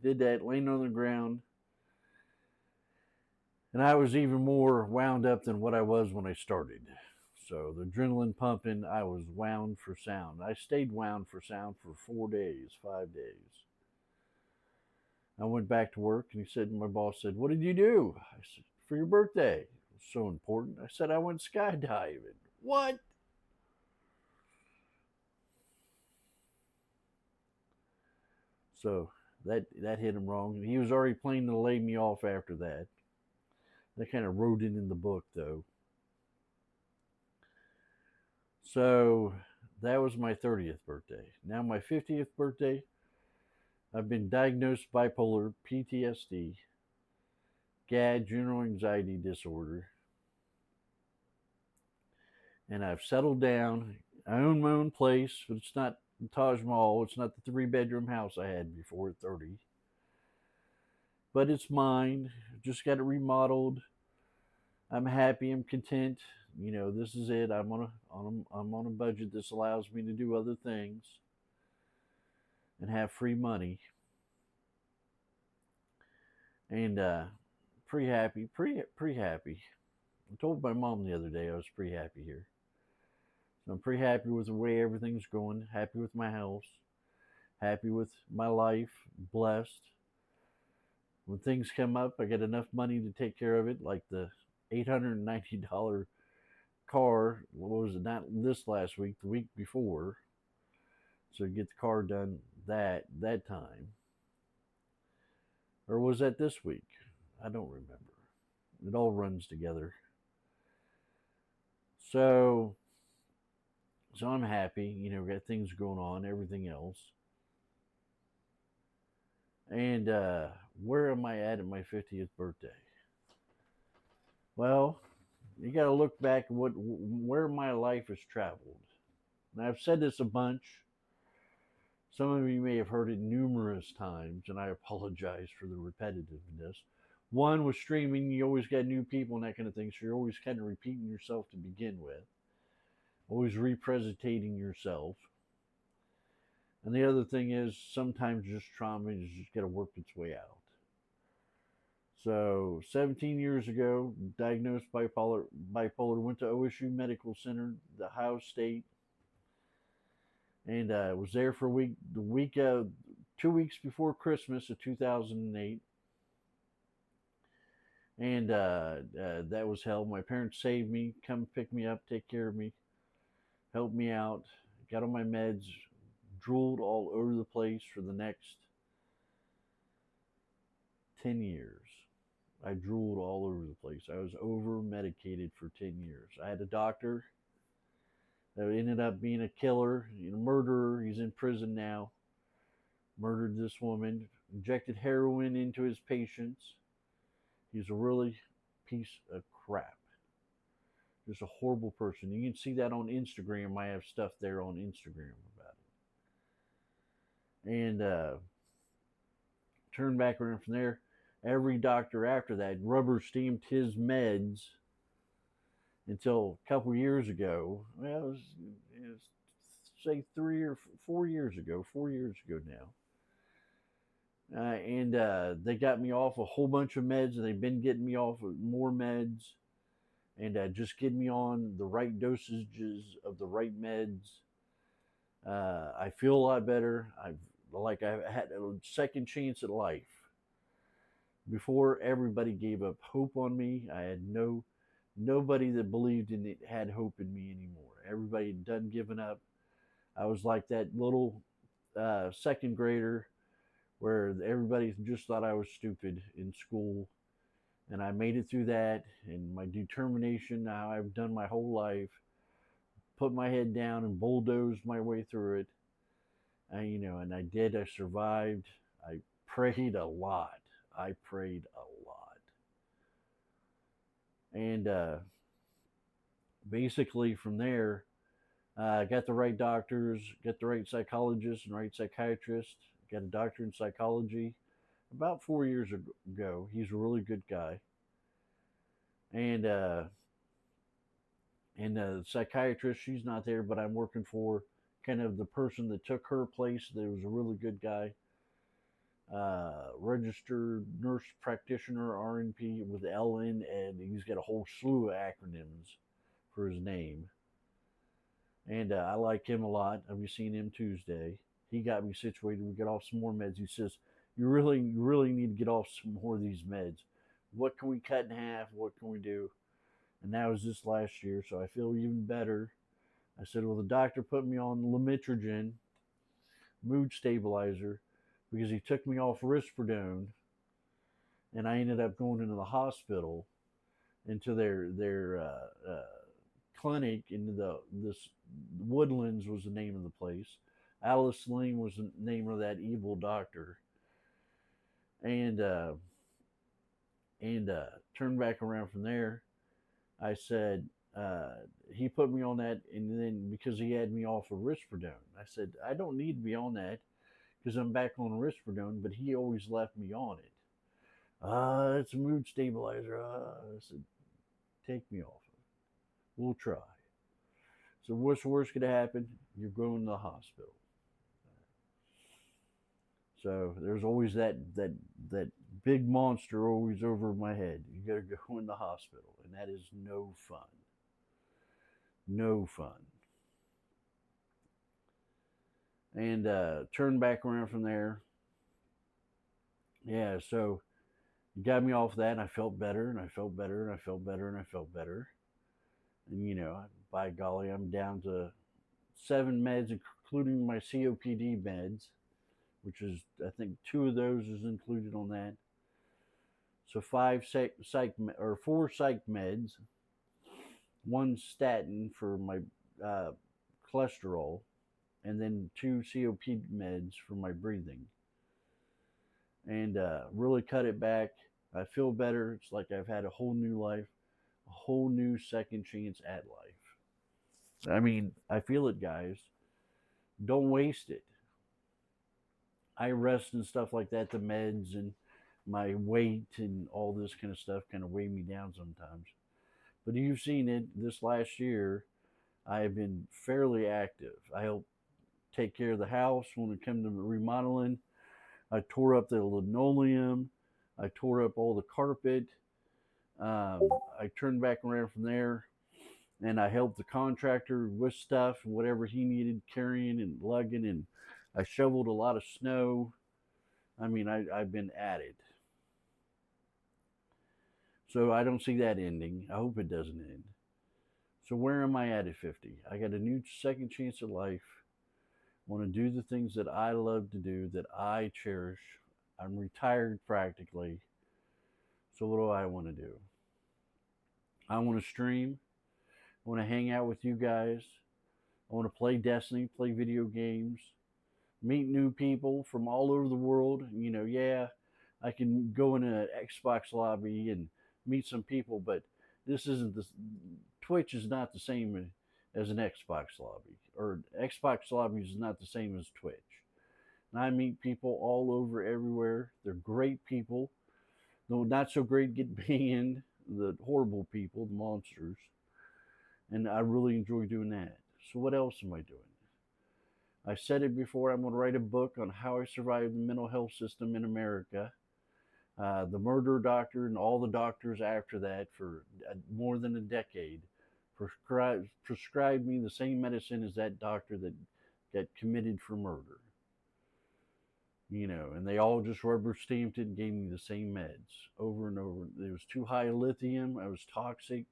did that, laying on the ground, and I was even more wound up than what I was when I started. So the adrenaline pumping, I was wound for sound. I stayed wound for sound for 4 days, 5 days. I went back to work, and my boss said, "What did you do?" I said, "For your birthday." It was so important. I said, "I went skydiving." What? So that hit him wrong. He was already planning to lay me off after that. That kind of wrote it in the book, though. So that was my 30th birthday. Now my 50th birthday, I've been diagnosed bipolar, PTSD, GAD, general anxiety disorder, and I've settled down. I own my own place, but it's not the Taj Mahal. It's not the 3 bedroom house I had before at 30. But it's mine. Just got it remodeled. I'm happy. I'm content. This is it. I'm on a budget. This allows me to do other things and have free money. And pretty happy. Pretty happy. I told my mom the other day I was pretty happy here. So I'm pretty happy with the way everything's going. Happy with my house. Happy with my life. Blessed. When things come up, I get enough money to take care of it, like the $890 car. What was it? Not this last week, the week before. So get the car done that time. Or was that this week? I don't remember. It all runs together. So I'm happy. Got things going on, everything else. And where am I at my 50th birthday? Well, you got to look back at where my life has traveled. And I've said this a bunch. Some of you may have heard it numerous times, and I apologize for the repetitiveness. One, with streaming, you always got new people and that kind of thing, so you're always kind of repeating yourself to begin with, always representating yourself. And the other thing is sometimes just trauma is just got to work its way out. So 17 years ago, diagnosed bipolar, went to OSU Medical Center, the Ohio State, and was there for a week. The week, 2 weeks before Christmas of 2008, and that was hell. My parents saved me, come pick me up, take care of me, helped me out, got on my meds, drooled all over the place for the next 10 years. I drooled all over the place. I was over medicated for 10 years. I had a doctor that ended up being a killer, murderer. He's in prison now. Murdered this woman, injected heroin into his patients. He's a really piece of crap. Just a horrible person. You can see that on Instagram. I have stuff there on Instagram about it. And turned back around from there. Every doctor after that rubber stamped his meds until a couple years ago. Well, it was say 3 or 4 years ago. 4 years ago now. And they got me off a whole bunch of meds, and they've been getting me off of more meds, and just getting me on the right dosages of the right meds. I feel a lot better. I've had a second chance at life. Before everybody gave up hope on me, I had nobody that believed in it had hope in me anymore. Everybody had done giving up. I was like that little second grader where everybody just thought I was stupid in school. And I made it through that, and my determination, how I've done my whole life, put my head down and bulldozed my way through it. And I did. I survived. I prayed a lot. I prayed a lot. And basically from there, I got the right doctors, got the right psychologists and right psychiatrists, got a doctor in psychology about 4 years ago. He's a really good guy. And the psychiatrist, she's not there, but I'm working for kind of the person that took her place. That was a really good guy. Registered nurse practitioner, RNP with LN, and he's got a whole slew of acronyms for his name. And I like him a lot. I'll be seeing him Tuesday. He got me situated. We got off some more meds. He says, you really need to get off some more of these meds. What can we cut in half? What can we do? And that was this last year, so I feel even better. I said, well, the doctor put me on Lamitrogen, mood stabilizer, because he took me off Risperidone, and I ended up going into the hospital, into their clinic, into this Woodlands was the name of the place. Alice Lane was the name of that evil doctor, and turned back around from there. I said, he put me on that, and then because he had me off of Risperidone, I said, I don't need to be on that because I'm back on Risperidone, but he always left me on it. It's a mood stabilizer. I said, take me off it. We'll try. So what's the worst could happen? You're going to the hospital. So there's always that big monster always over my head. You got to go in the hospital, and that is no fun. No fun. And turned back around from there. Yeah, so you got me off that, and I felt better, and I felt better, and I felt better, and I felt better. And by golly, I'm down to 7 meds, including my COPD meds, which is, I think 2 of those is included on that. So 4 psych meds, 1 statin for my cholesterol, and then 2 COPD meds for my breathing. And really cut it back. I feel better. It's like I've had a whole new life, a whole new second chance at life. I mean, I feel it, guys. Don't waste it. I rest and stuff like that, the meds and my weight and all this kind of stuff kind of weigh me down sometimes. But you've seen it this last year. I have been fairly active. I help take care of the house when it came to remodeling. I tore up the linoleum. I tore up all the carpet. I turned back around from there, and I helped the contractor with stuff and whatever he needed carrying and lugging, and I shoveled a lot of snow. I mean, I've been at it. So I don't see that ending. I hope it doesn't end. So where am I at 50? I got a new second chance at life. I want to do the things that I love to do, that I cherish. I'm retired practically. So what do I want to do? I want to stream. I want to hang out with you guys. I want to play Destiny, play video games, meet new people from all over the world. Yeah, I can go in an Xbox lobby and meet some people, but this isn't the Twitch is not the same as an Xbox lobby, or Xbox lobby is not the same as Twitch. And I meet people all over everywhere. They're great people. Though not so great get banned, the horrible people, the monsters. And I really enjoy doing that. So what else am I doing? I said it before, I'm going to write a book on how I survived the mental health system in America. The murder doctor and all the doctors after that for more than a decade prescribed me the same medicine as that doctor that got committed for murder. And they all just rubber stamped it and gave me the same meds over and over. It was too high lithium. I was toxic.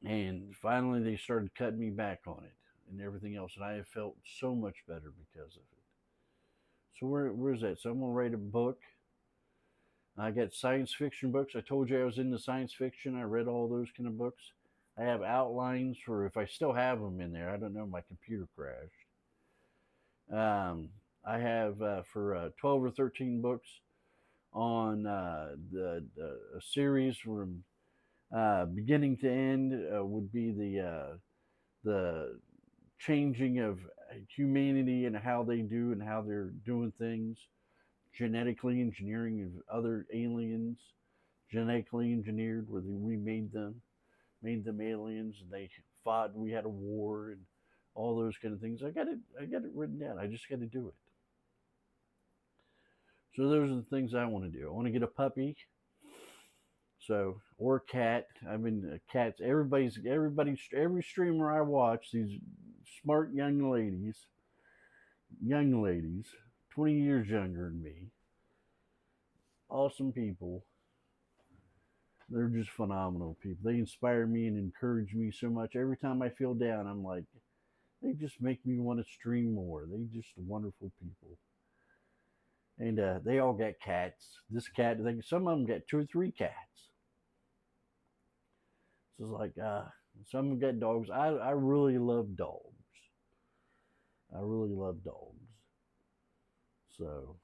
And finally, they started cutting me back on it and everything else. And I have felt so much better because of it. So where's that? So I'm going to write a book. I got science fiction books. I told you I was into science fiction. I read all those kind of books. I have outlines for if I still have them in there. I don't know. My computer crashed. I have for 12 or 13 books on a series from beginning to end would be the changing of humanity and how they do and how they're doing things, genetically engineering of other aliens, genetically engineered where we made them aliens, and they fought. And we had a war and all those kind of things. I got it written down. I just got to do it. So those are the things I want to do. I want to get a puppy. So, or a cat. I mean, cats. Every streamer I watch, these smart young ladies, 20 years younger than me, awesome people. They're just phenomenal people. They inspire me and encourage me so much. Every time I feel down, I'm like, they just make me want to stream more. They just wonderful people. And they all got cats. This cat, some of them got 2 or 3 cats. So it's like, some of them got dogs. I really love dogs. I really love dogs. So,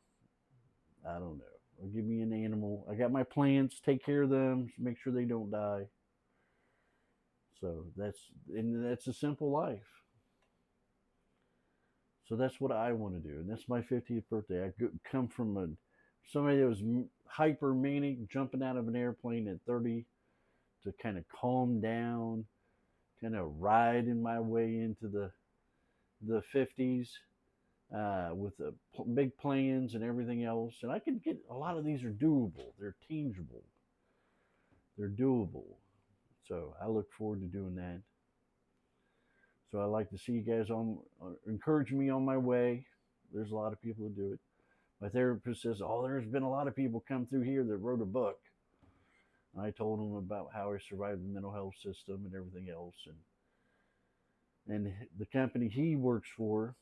I don't know. Or give me an animal. I got my plants. Take care of them. Make sure they don't die. So that's a simple life. So that's what I want to do, and that's my 50th birthday. I come from somebody that was hyper manic, jumping out of an airplane at 30, to kind of calm down, kind of riding my way into the 50s with the big plans and everything else. And I can get a lot of these are doable. They're tangible. They're doable. So I look forward to doing that. So I like to see you guys encourage me on my way. There's a lot of people who do it. My therapist says, "Oh, there's been a lot of people come through here that wrote a book." And I told them about how I survived the mental health system and everything else. And the company he works for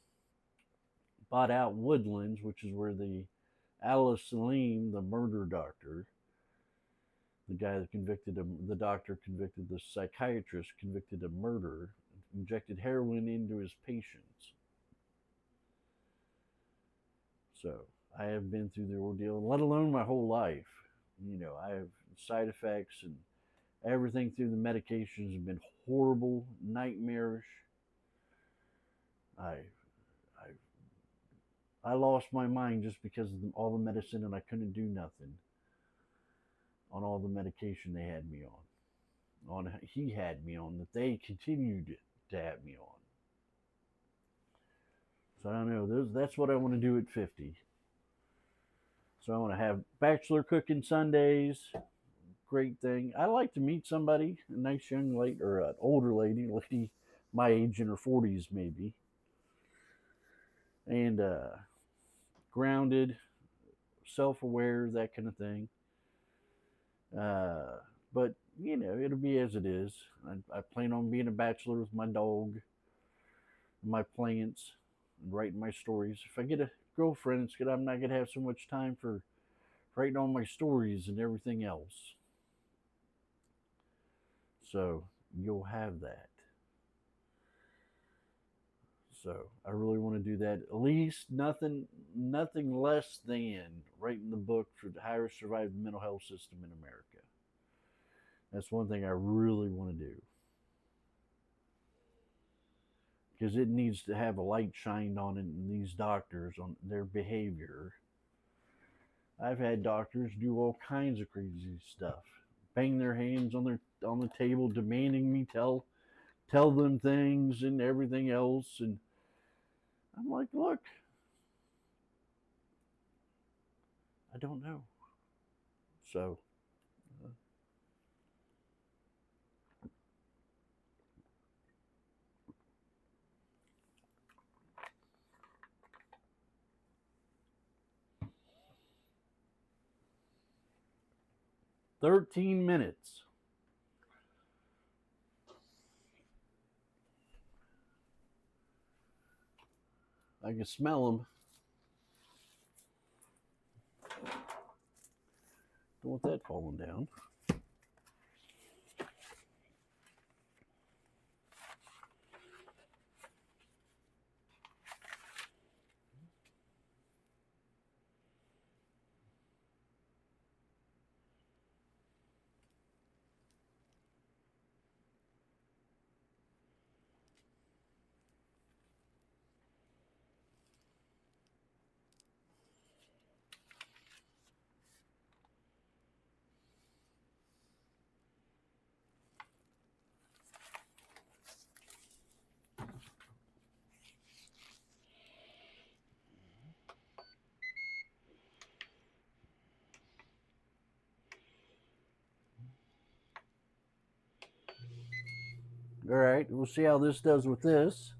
bought out Woodlands, which is where the Alice Salim, the murder doctor, the guy that convicted him, the doctor convicted the psychiatrist, convicted of murder, injected heroin into his patients. So I have been through the ordeal, let alone my whole life. I have side effects, and everything through the medications have been horrible, nightmarish. I I lost my mind just because of all the medicine, and I couldn't do nothing on all the medication they had me on he had me on, that they continued to have me on. So I don't know. That's what I want to do at 50. So I want to have bachelor cooking Sundays. Great thing. I like to meet somebody, a nice young lady or an older lady my age in her 40s maybe, and grounded, self-aware, that kind of thing. Uh, but it'll be as it is. I plan on being a bachelor with my dog, my plants, and writing my stories. If I get a girlfriend, it's good. I'm not gonna have so much time for writing all my stories and everything else. So you'll have that. So I really want to do that. At least nothing less than writing the book for how to survive the mental health system in America. That's one thing I really want to do because it needs to have a light shined on it and these doctors on their behavior. I've had doctors do all kinds of crazy stuff, bang their hands on the table, demanding me tell them things and everything else, and I'm like, look, I don't know. So 13 minutes. I can smell them. Don't want that falling down. All right, we'll see how this does with this.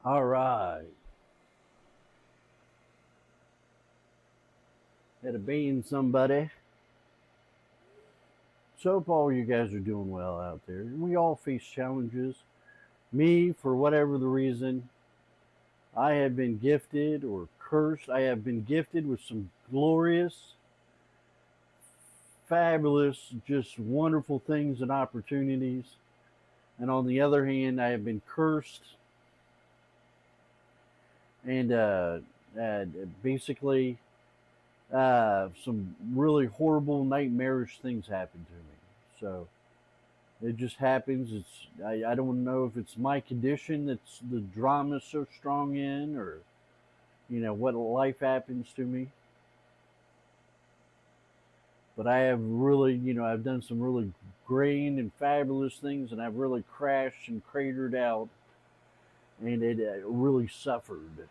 All right. Had to being somebody. So hope all you guys are doing well out there. We all face challenges. Me, for whatever the reason, I have been gifted or cursed. I have been gifted with some glorious, fabulous, just wonderful things and opportunities. And on the other hand, I have been cursed and basically some really horrible, nightmarish things happen to me. So it just happens. I don't know if it's my condition that's the drama so strong in, or what life happens to me. But I have really, I've done some really great and fabulous things, and I've really crashed and cratered out and it really suffered.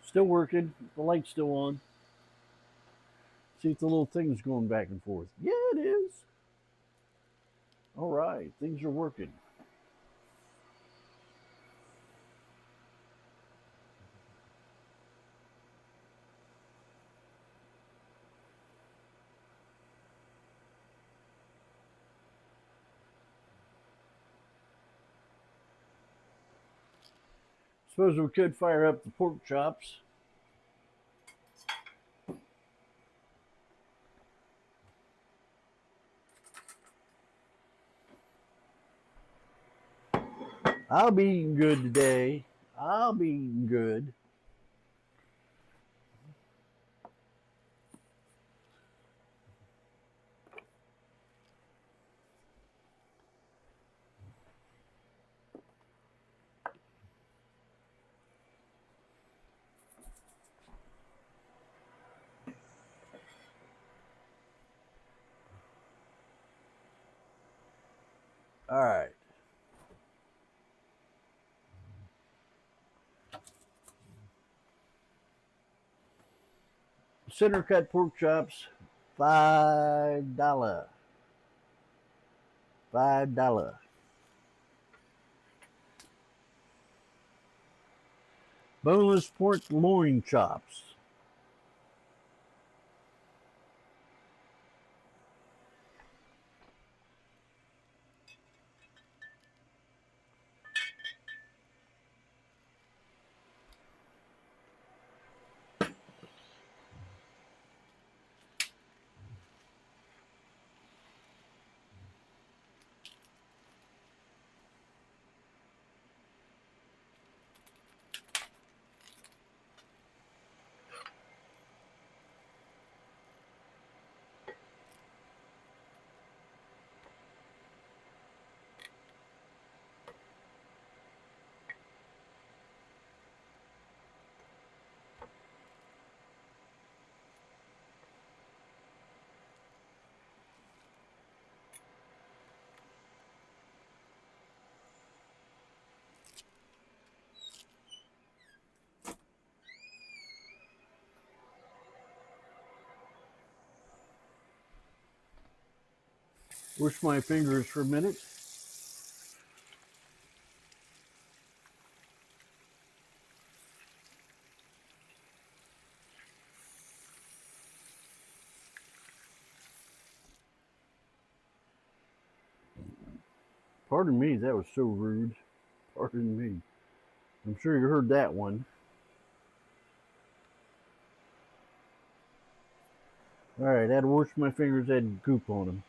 Still working. The light's still on. See if the little thing's going back and forth. Yeah, it is. All right, things are working. Suppose we could fire up the pork chops. I'll be eating good today. I'll be eating good. All right. Center cut pork chops, $5. $5. Boneless pork loin chops. Wash my fingers for a minute. Pardon me, that was so rude. Pardon me. I'm sure you heard that one. All right, I had to wash my fingers, I had goop on them.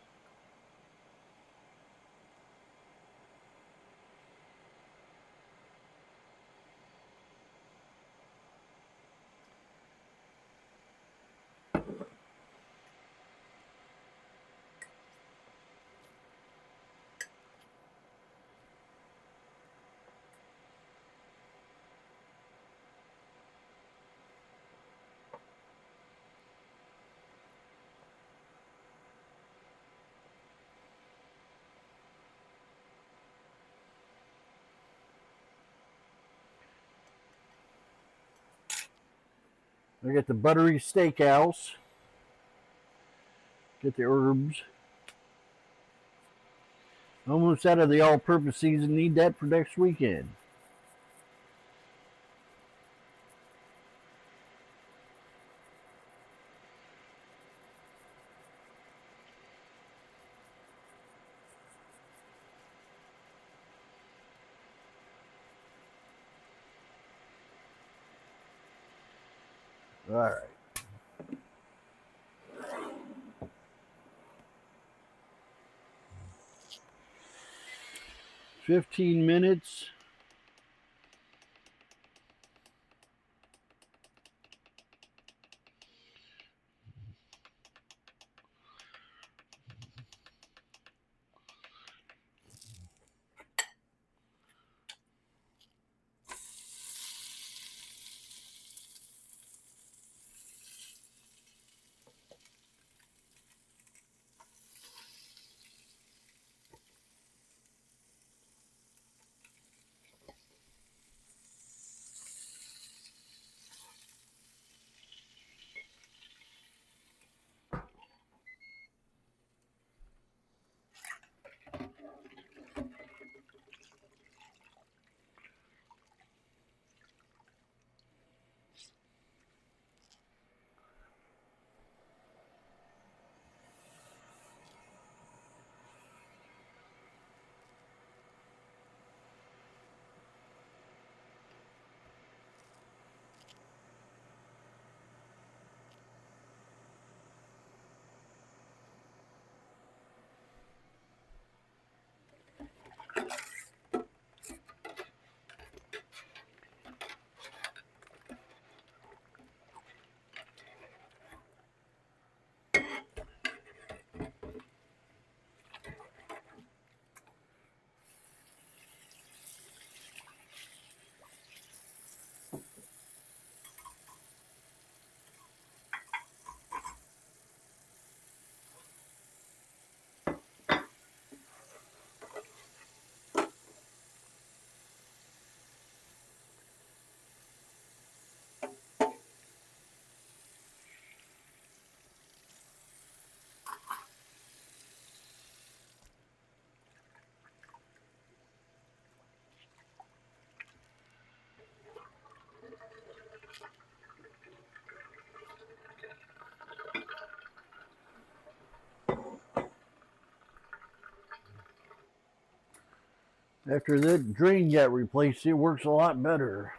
I got the buttery steakhouse. Get the herbs. Almost out of the all-purpose season. Need that for next weekend. All right. 15 minutes. After that drain got replaced, it works a lot better.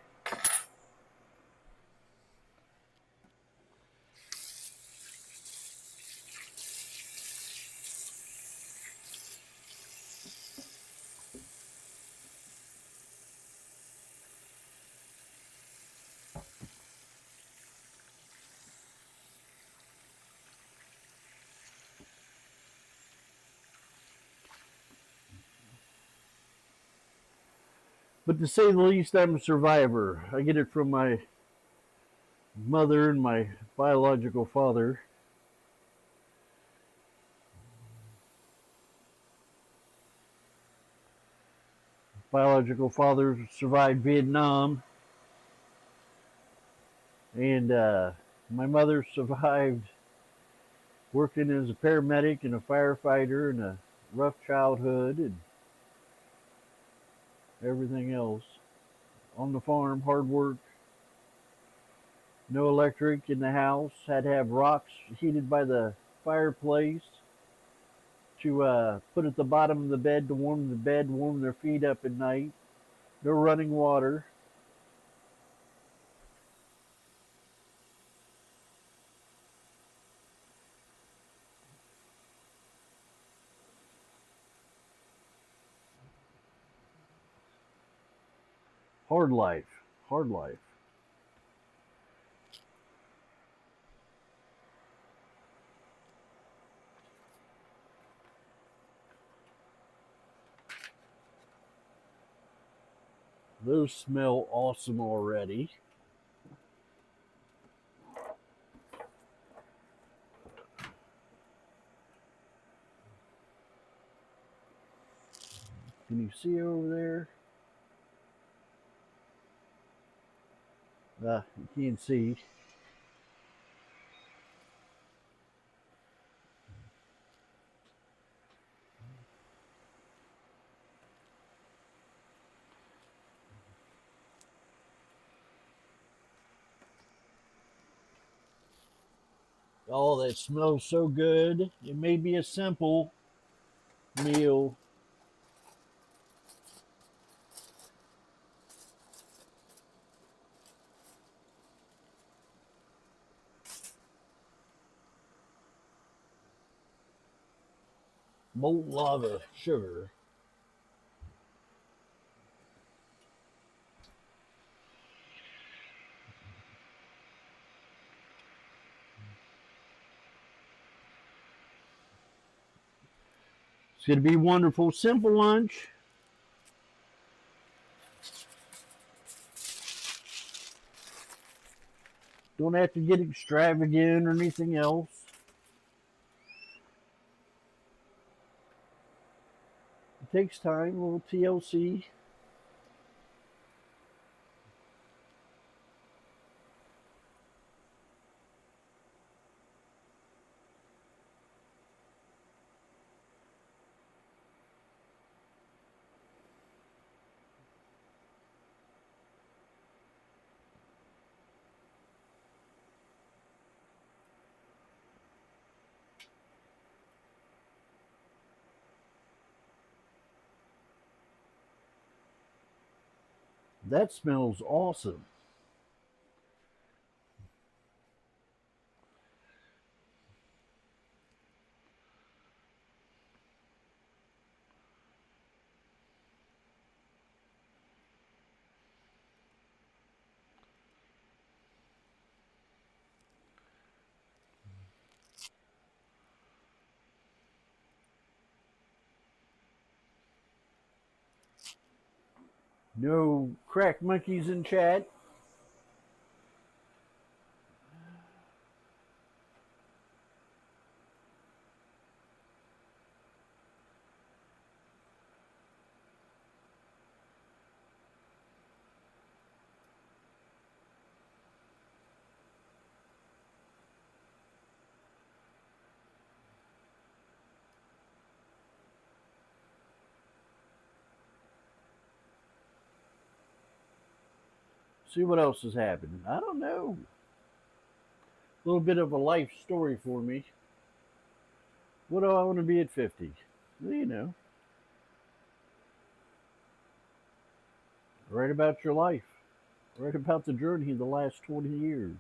But to say the least, I'm a survivor. I get it from my mother and my biological father. Biological father survived Vietnam, and my mother survived working as a paramedic and a firefighter and a rough childhood and everything else. On the farm, hard work, no electric in the house, had to have rocks heated by the fireplace to put at the bottom of the bed to warm the bed, warm their feet up at night. No running water. Hard life. Hard life. Those smell awesome already. Can you see over there? You can't see. Oh, that smells so good. It may be a simple meal. Molten lava, sugar. It's going to be wonderful. Simple lunch. Don't have to get extravagant or anything else. It takes time, a little TLC. That smells awesome. No crack monkeys in chat. See what else is happening. I don't know. A little bit of a life story for me. What do I want to be at 50? Well, write about your life. Write about the journey of the last 20 years.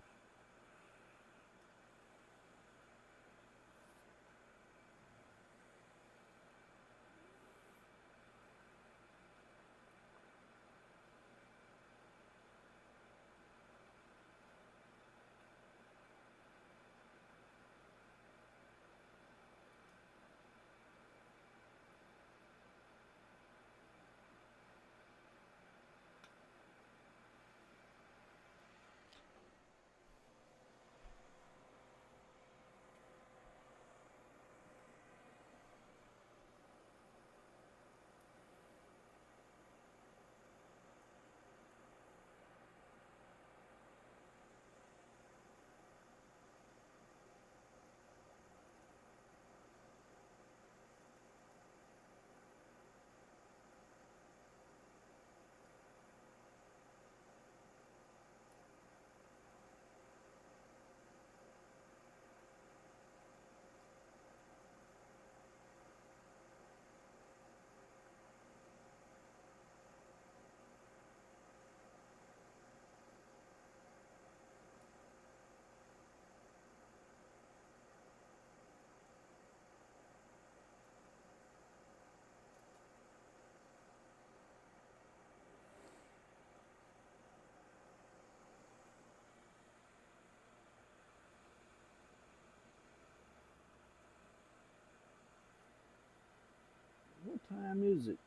What time is it?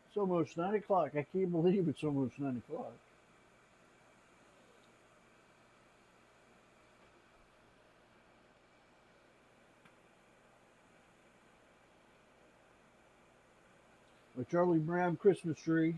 It's almost 9 o'clock. I can't believe it's almost 9 o'clock. A Charlie Brown Christmas tree.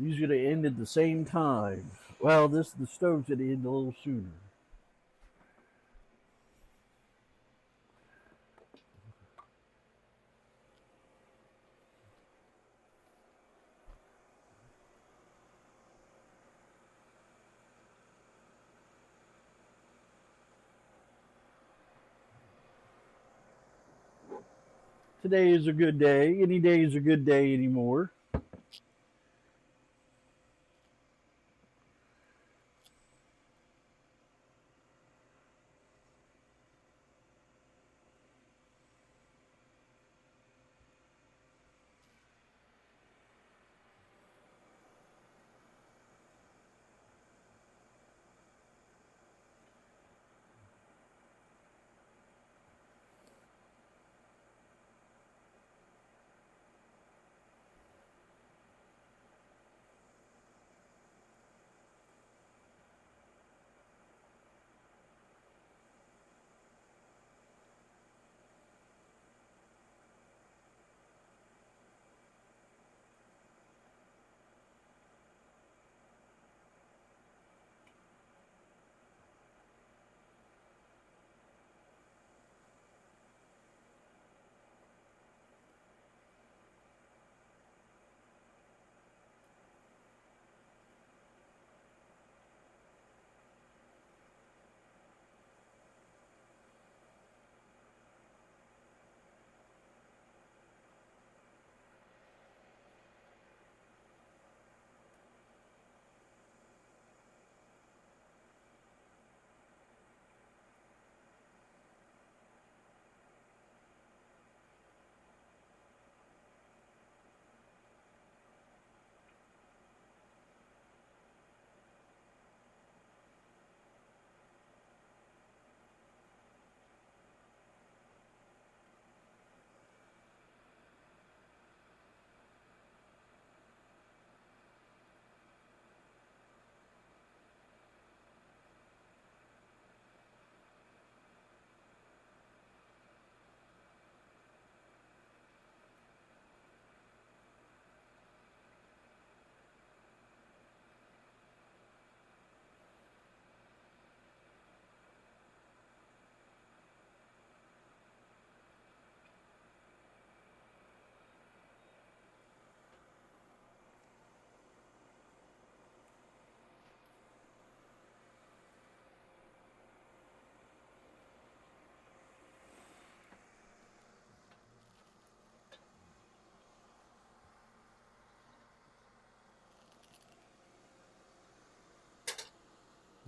These are going to end at the same time. Well, the stove's going to end a little sooner. Today is a good day. Any day is a good day anymore.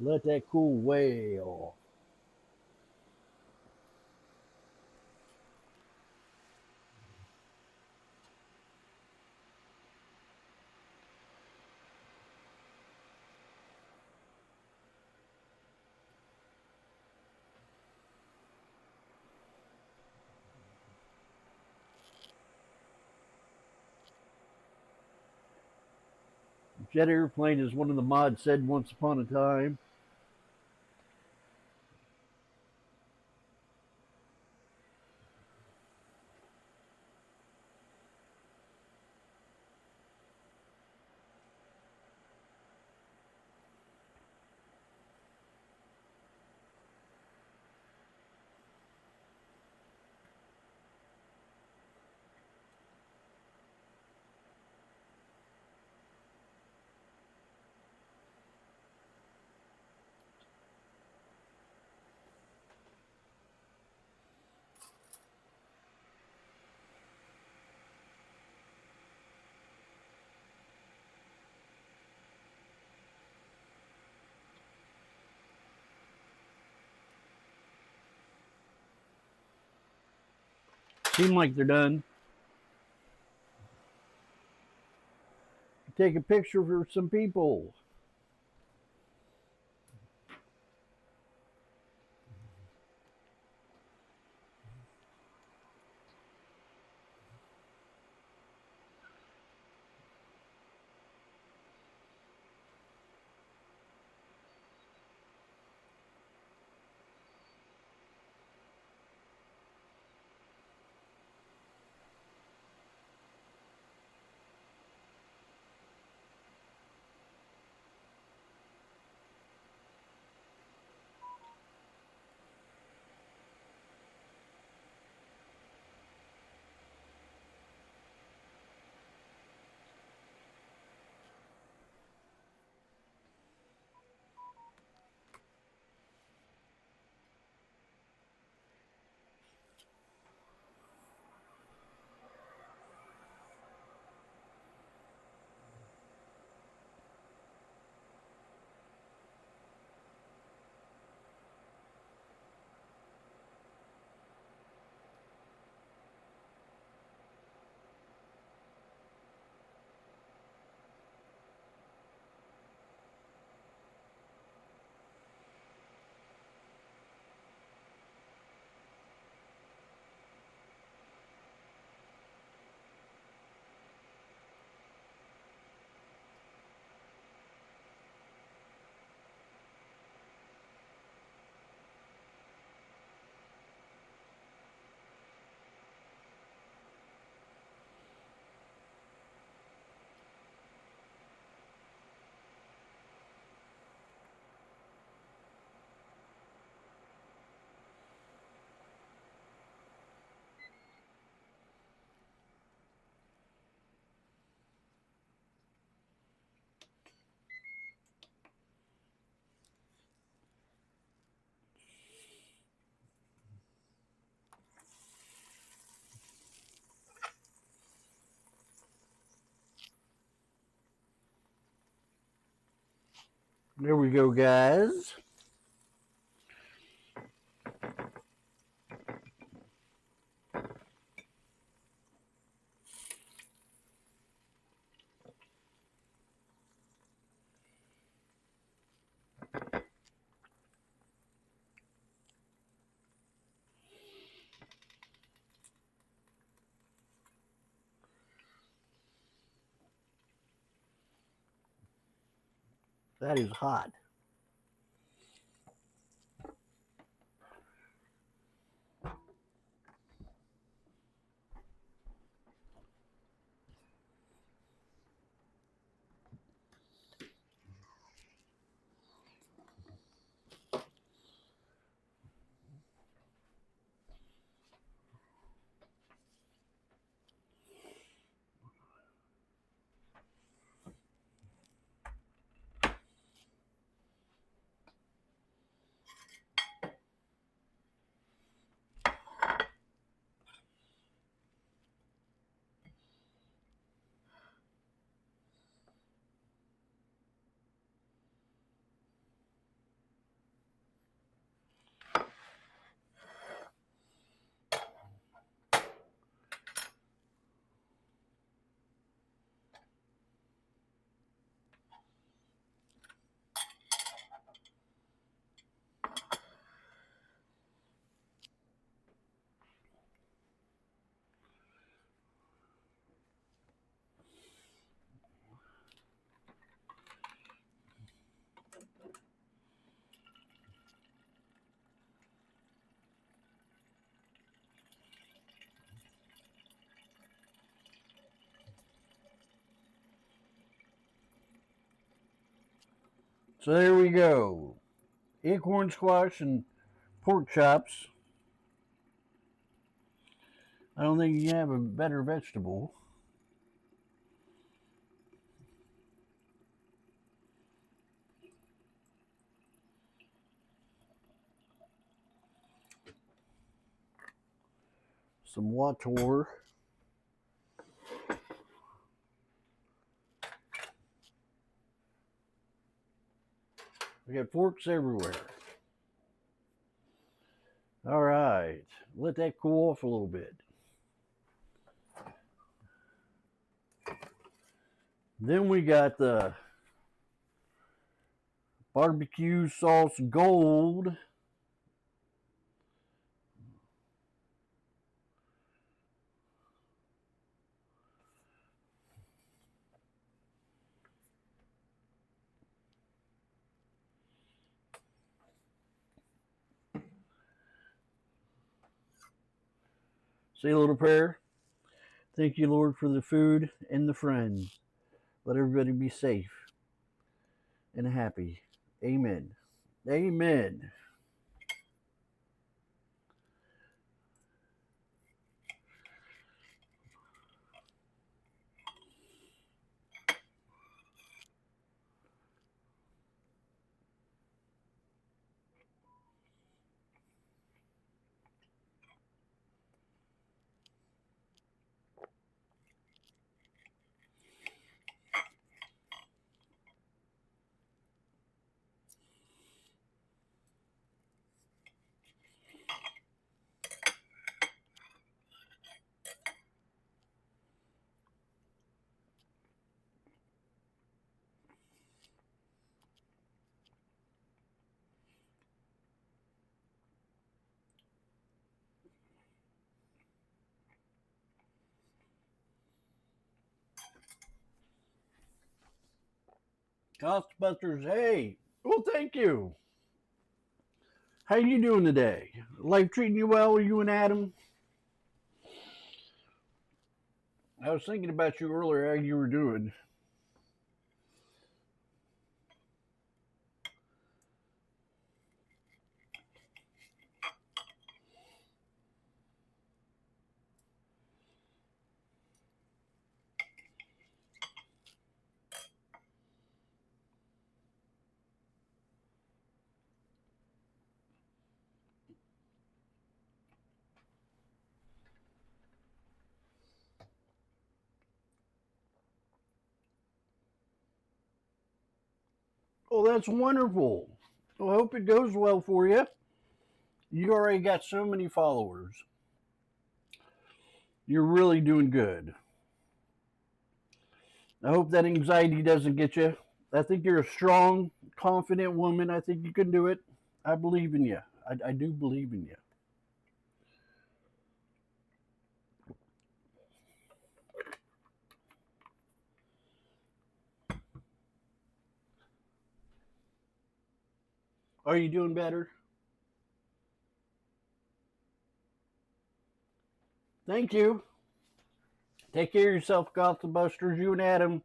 Let that cool way off. Jet airplane, as one of the mods said once upon a time. Seem like they're done. Take a picture for some people. There we go, guys. That is hot. So there we go. Acorn squash and pork chops. I don't think you can have a better vegetable. Some water. We got forks everywhere. All right. Let that cool off a little bit. Then we got the barbecue sauce gold. Say a little prayer. Thank you, Lord, for the food and the friends. Let everybody be safe and happy. Amen. Amen. Ghostbusters, hey. Well, thank you. How you doing today? Life treating you well, you and Adam? I was thinking about you earlier, how you were doing. Oh, that's wonderful. Well, I hope it goes well for you. You already got so many followers. You're really doing good. I hope that anxiety doesn't get you. I think you're a strong, confident woman. I think you can do it. I believe in you. I do believe in you. Are you doing better? Thank you. Take care of yourself, Gotham You and Adam.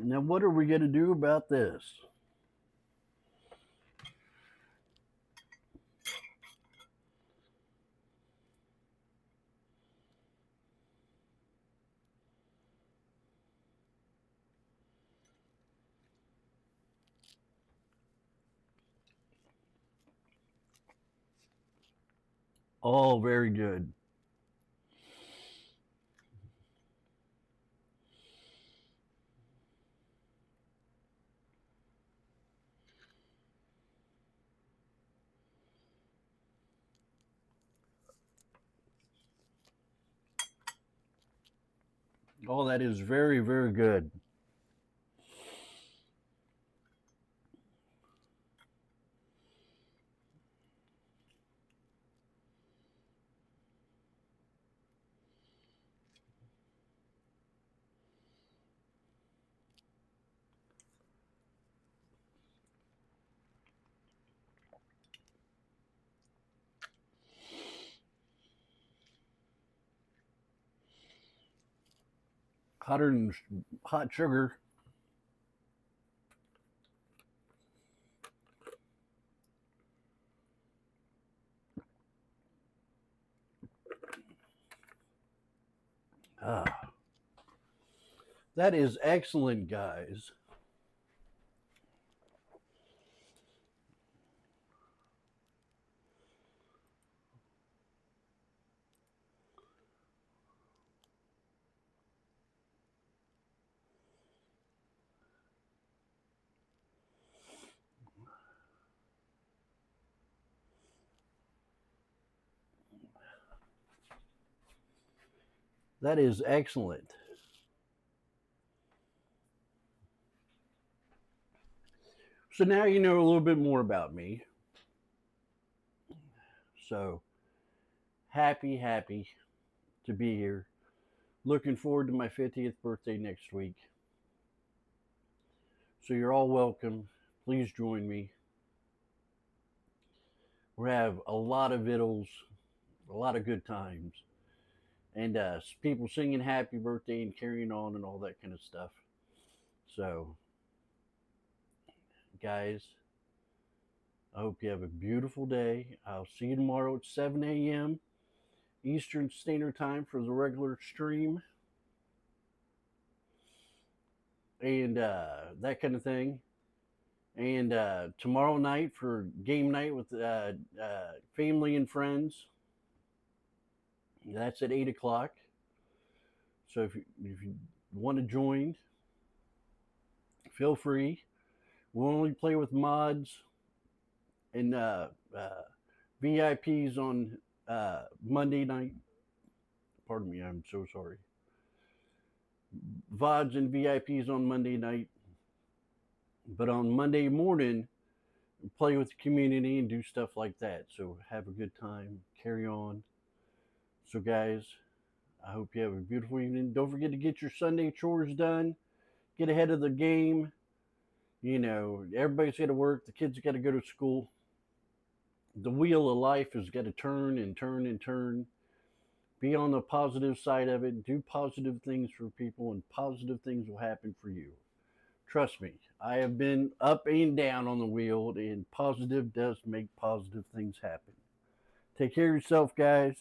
Now, what are we going to do about this? Oh, very good. Oh, that is very, very good. Hotter than hot sugar. Ah, that is excellent, guys. That is excellent. So now you know a little bit more about me. So happy, happy to be here. Looking forward to my 50th birthday next week. So you're all welcome. Please join me. We have a lot of vittles, a lot of good times, and people singing happy birthday and carrying on and all that kind of stuff. So, guys, I hope you have a beautiful day. I'll see you tomorrow at 7 a.m. Eastern Standard Time for the regular stream and that kind of thing. And tomorrow night for game night with family and friends. That's at 8 o'clock. So if you want to join, feel free. We'll only play with mods and VIPs on Monday night. Pardon me, I'm so sorry. VODs and VIPs on Monday night. But on Monday morning, play with the community and do stuff like that. So have a good time, carry on. So, guys, I hope you have a beautiful evening. Don't forget to get your Sunday chores done, get ahead of the game. You know, everybody's got to work, the kids got to go to school. The wheel of life has got to turn and turn and turn. Be on the positive side of it. Do positive things for people, and positive things will happen for you. Trust me, I have been up and down on the wheel, and positive does make positive things happen. Take care of yourself, guys.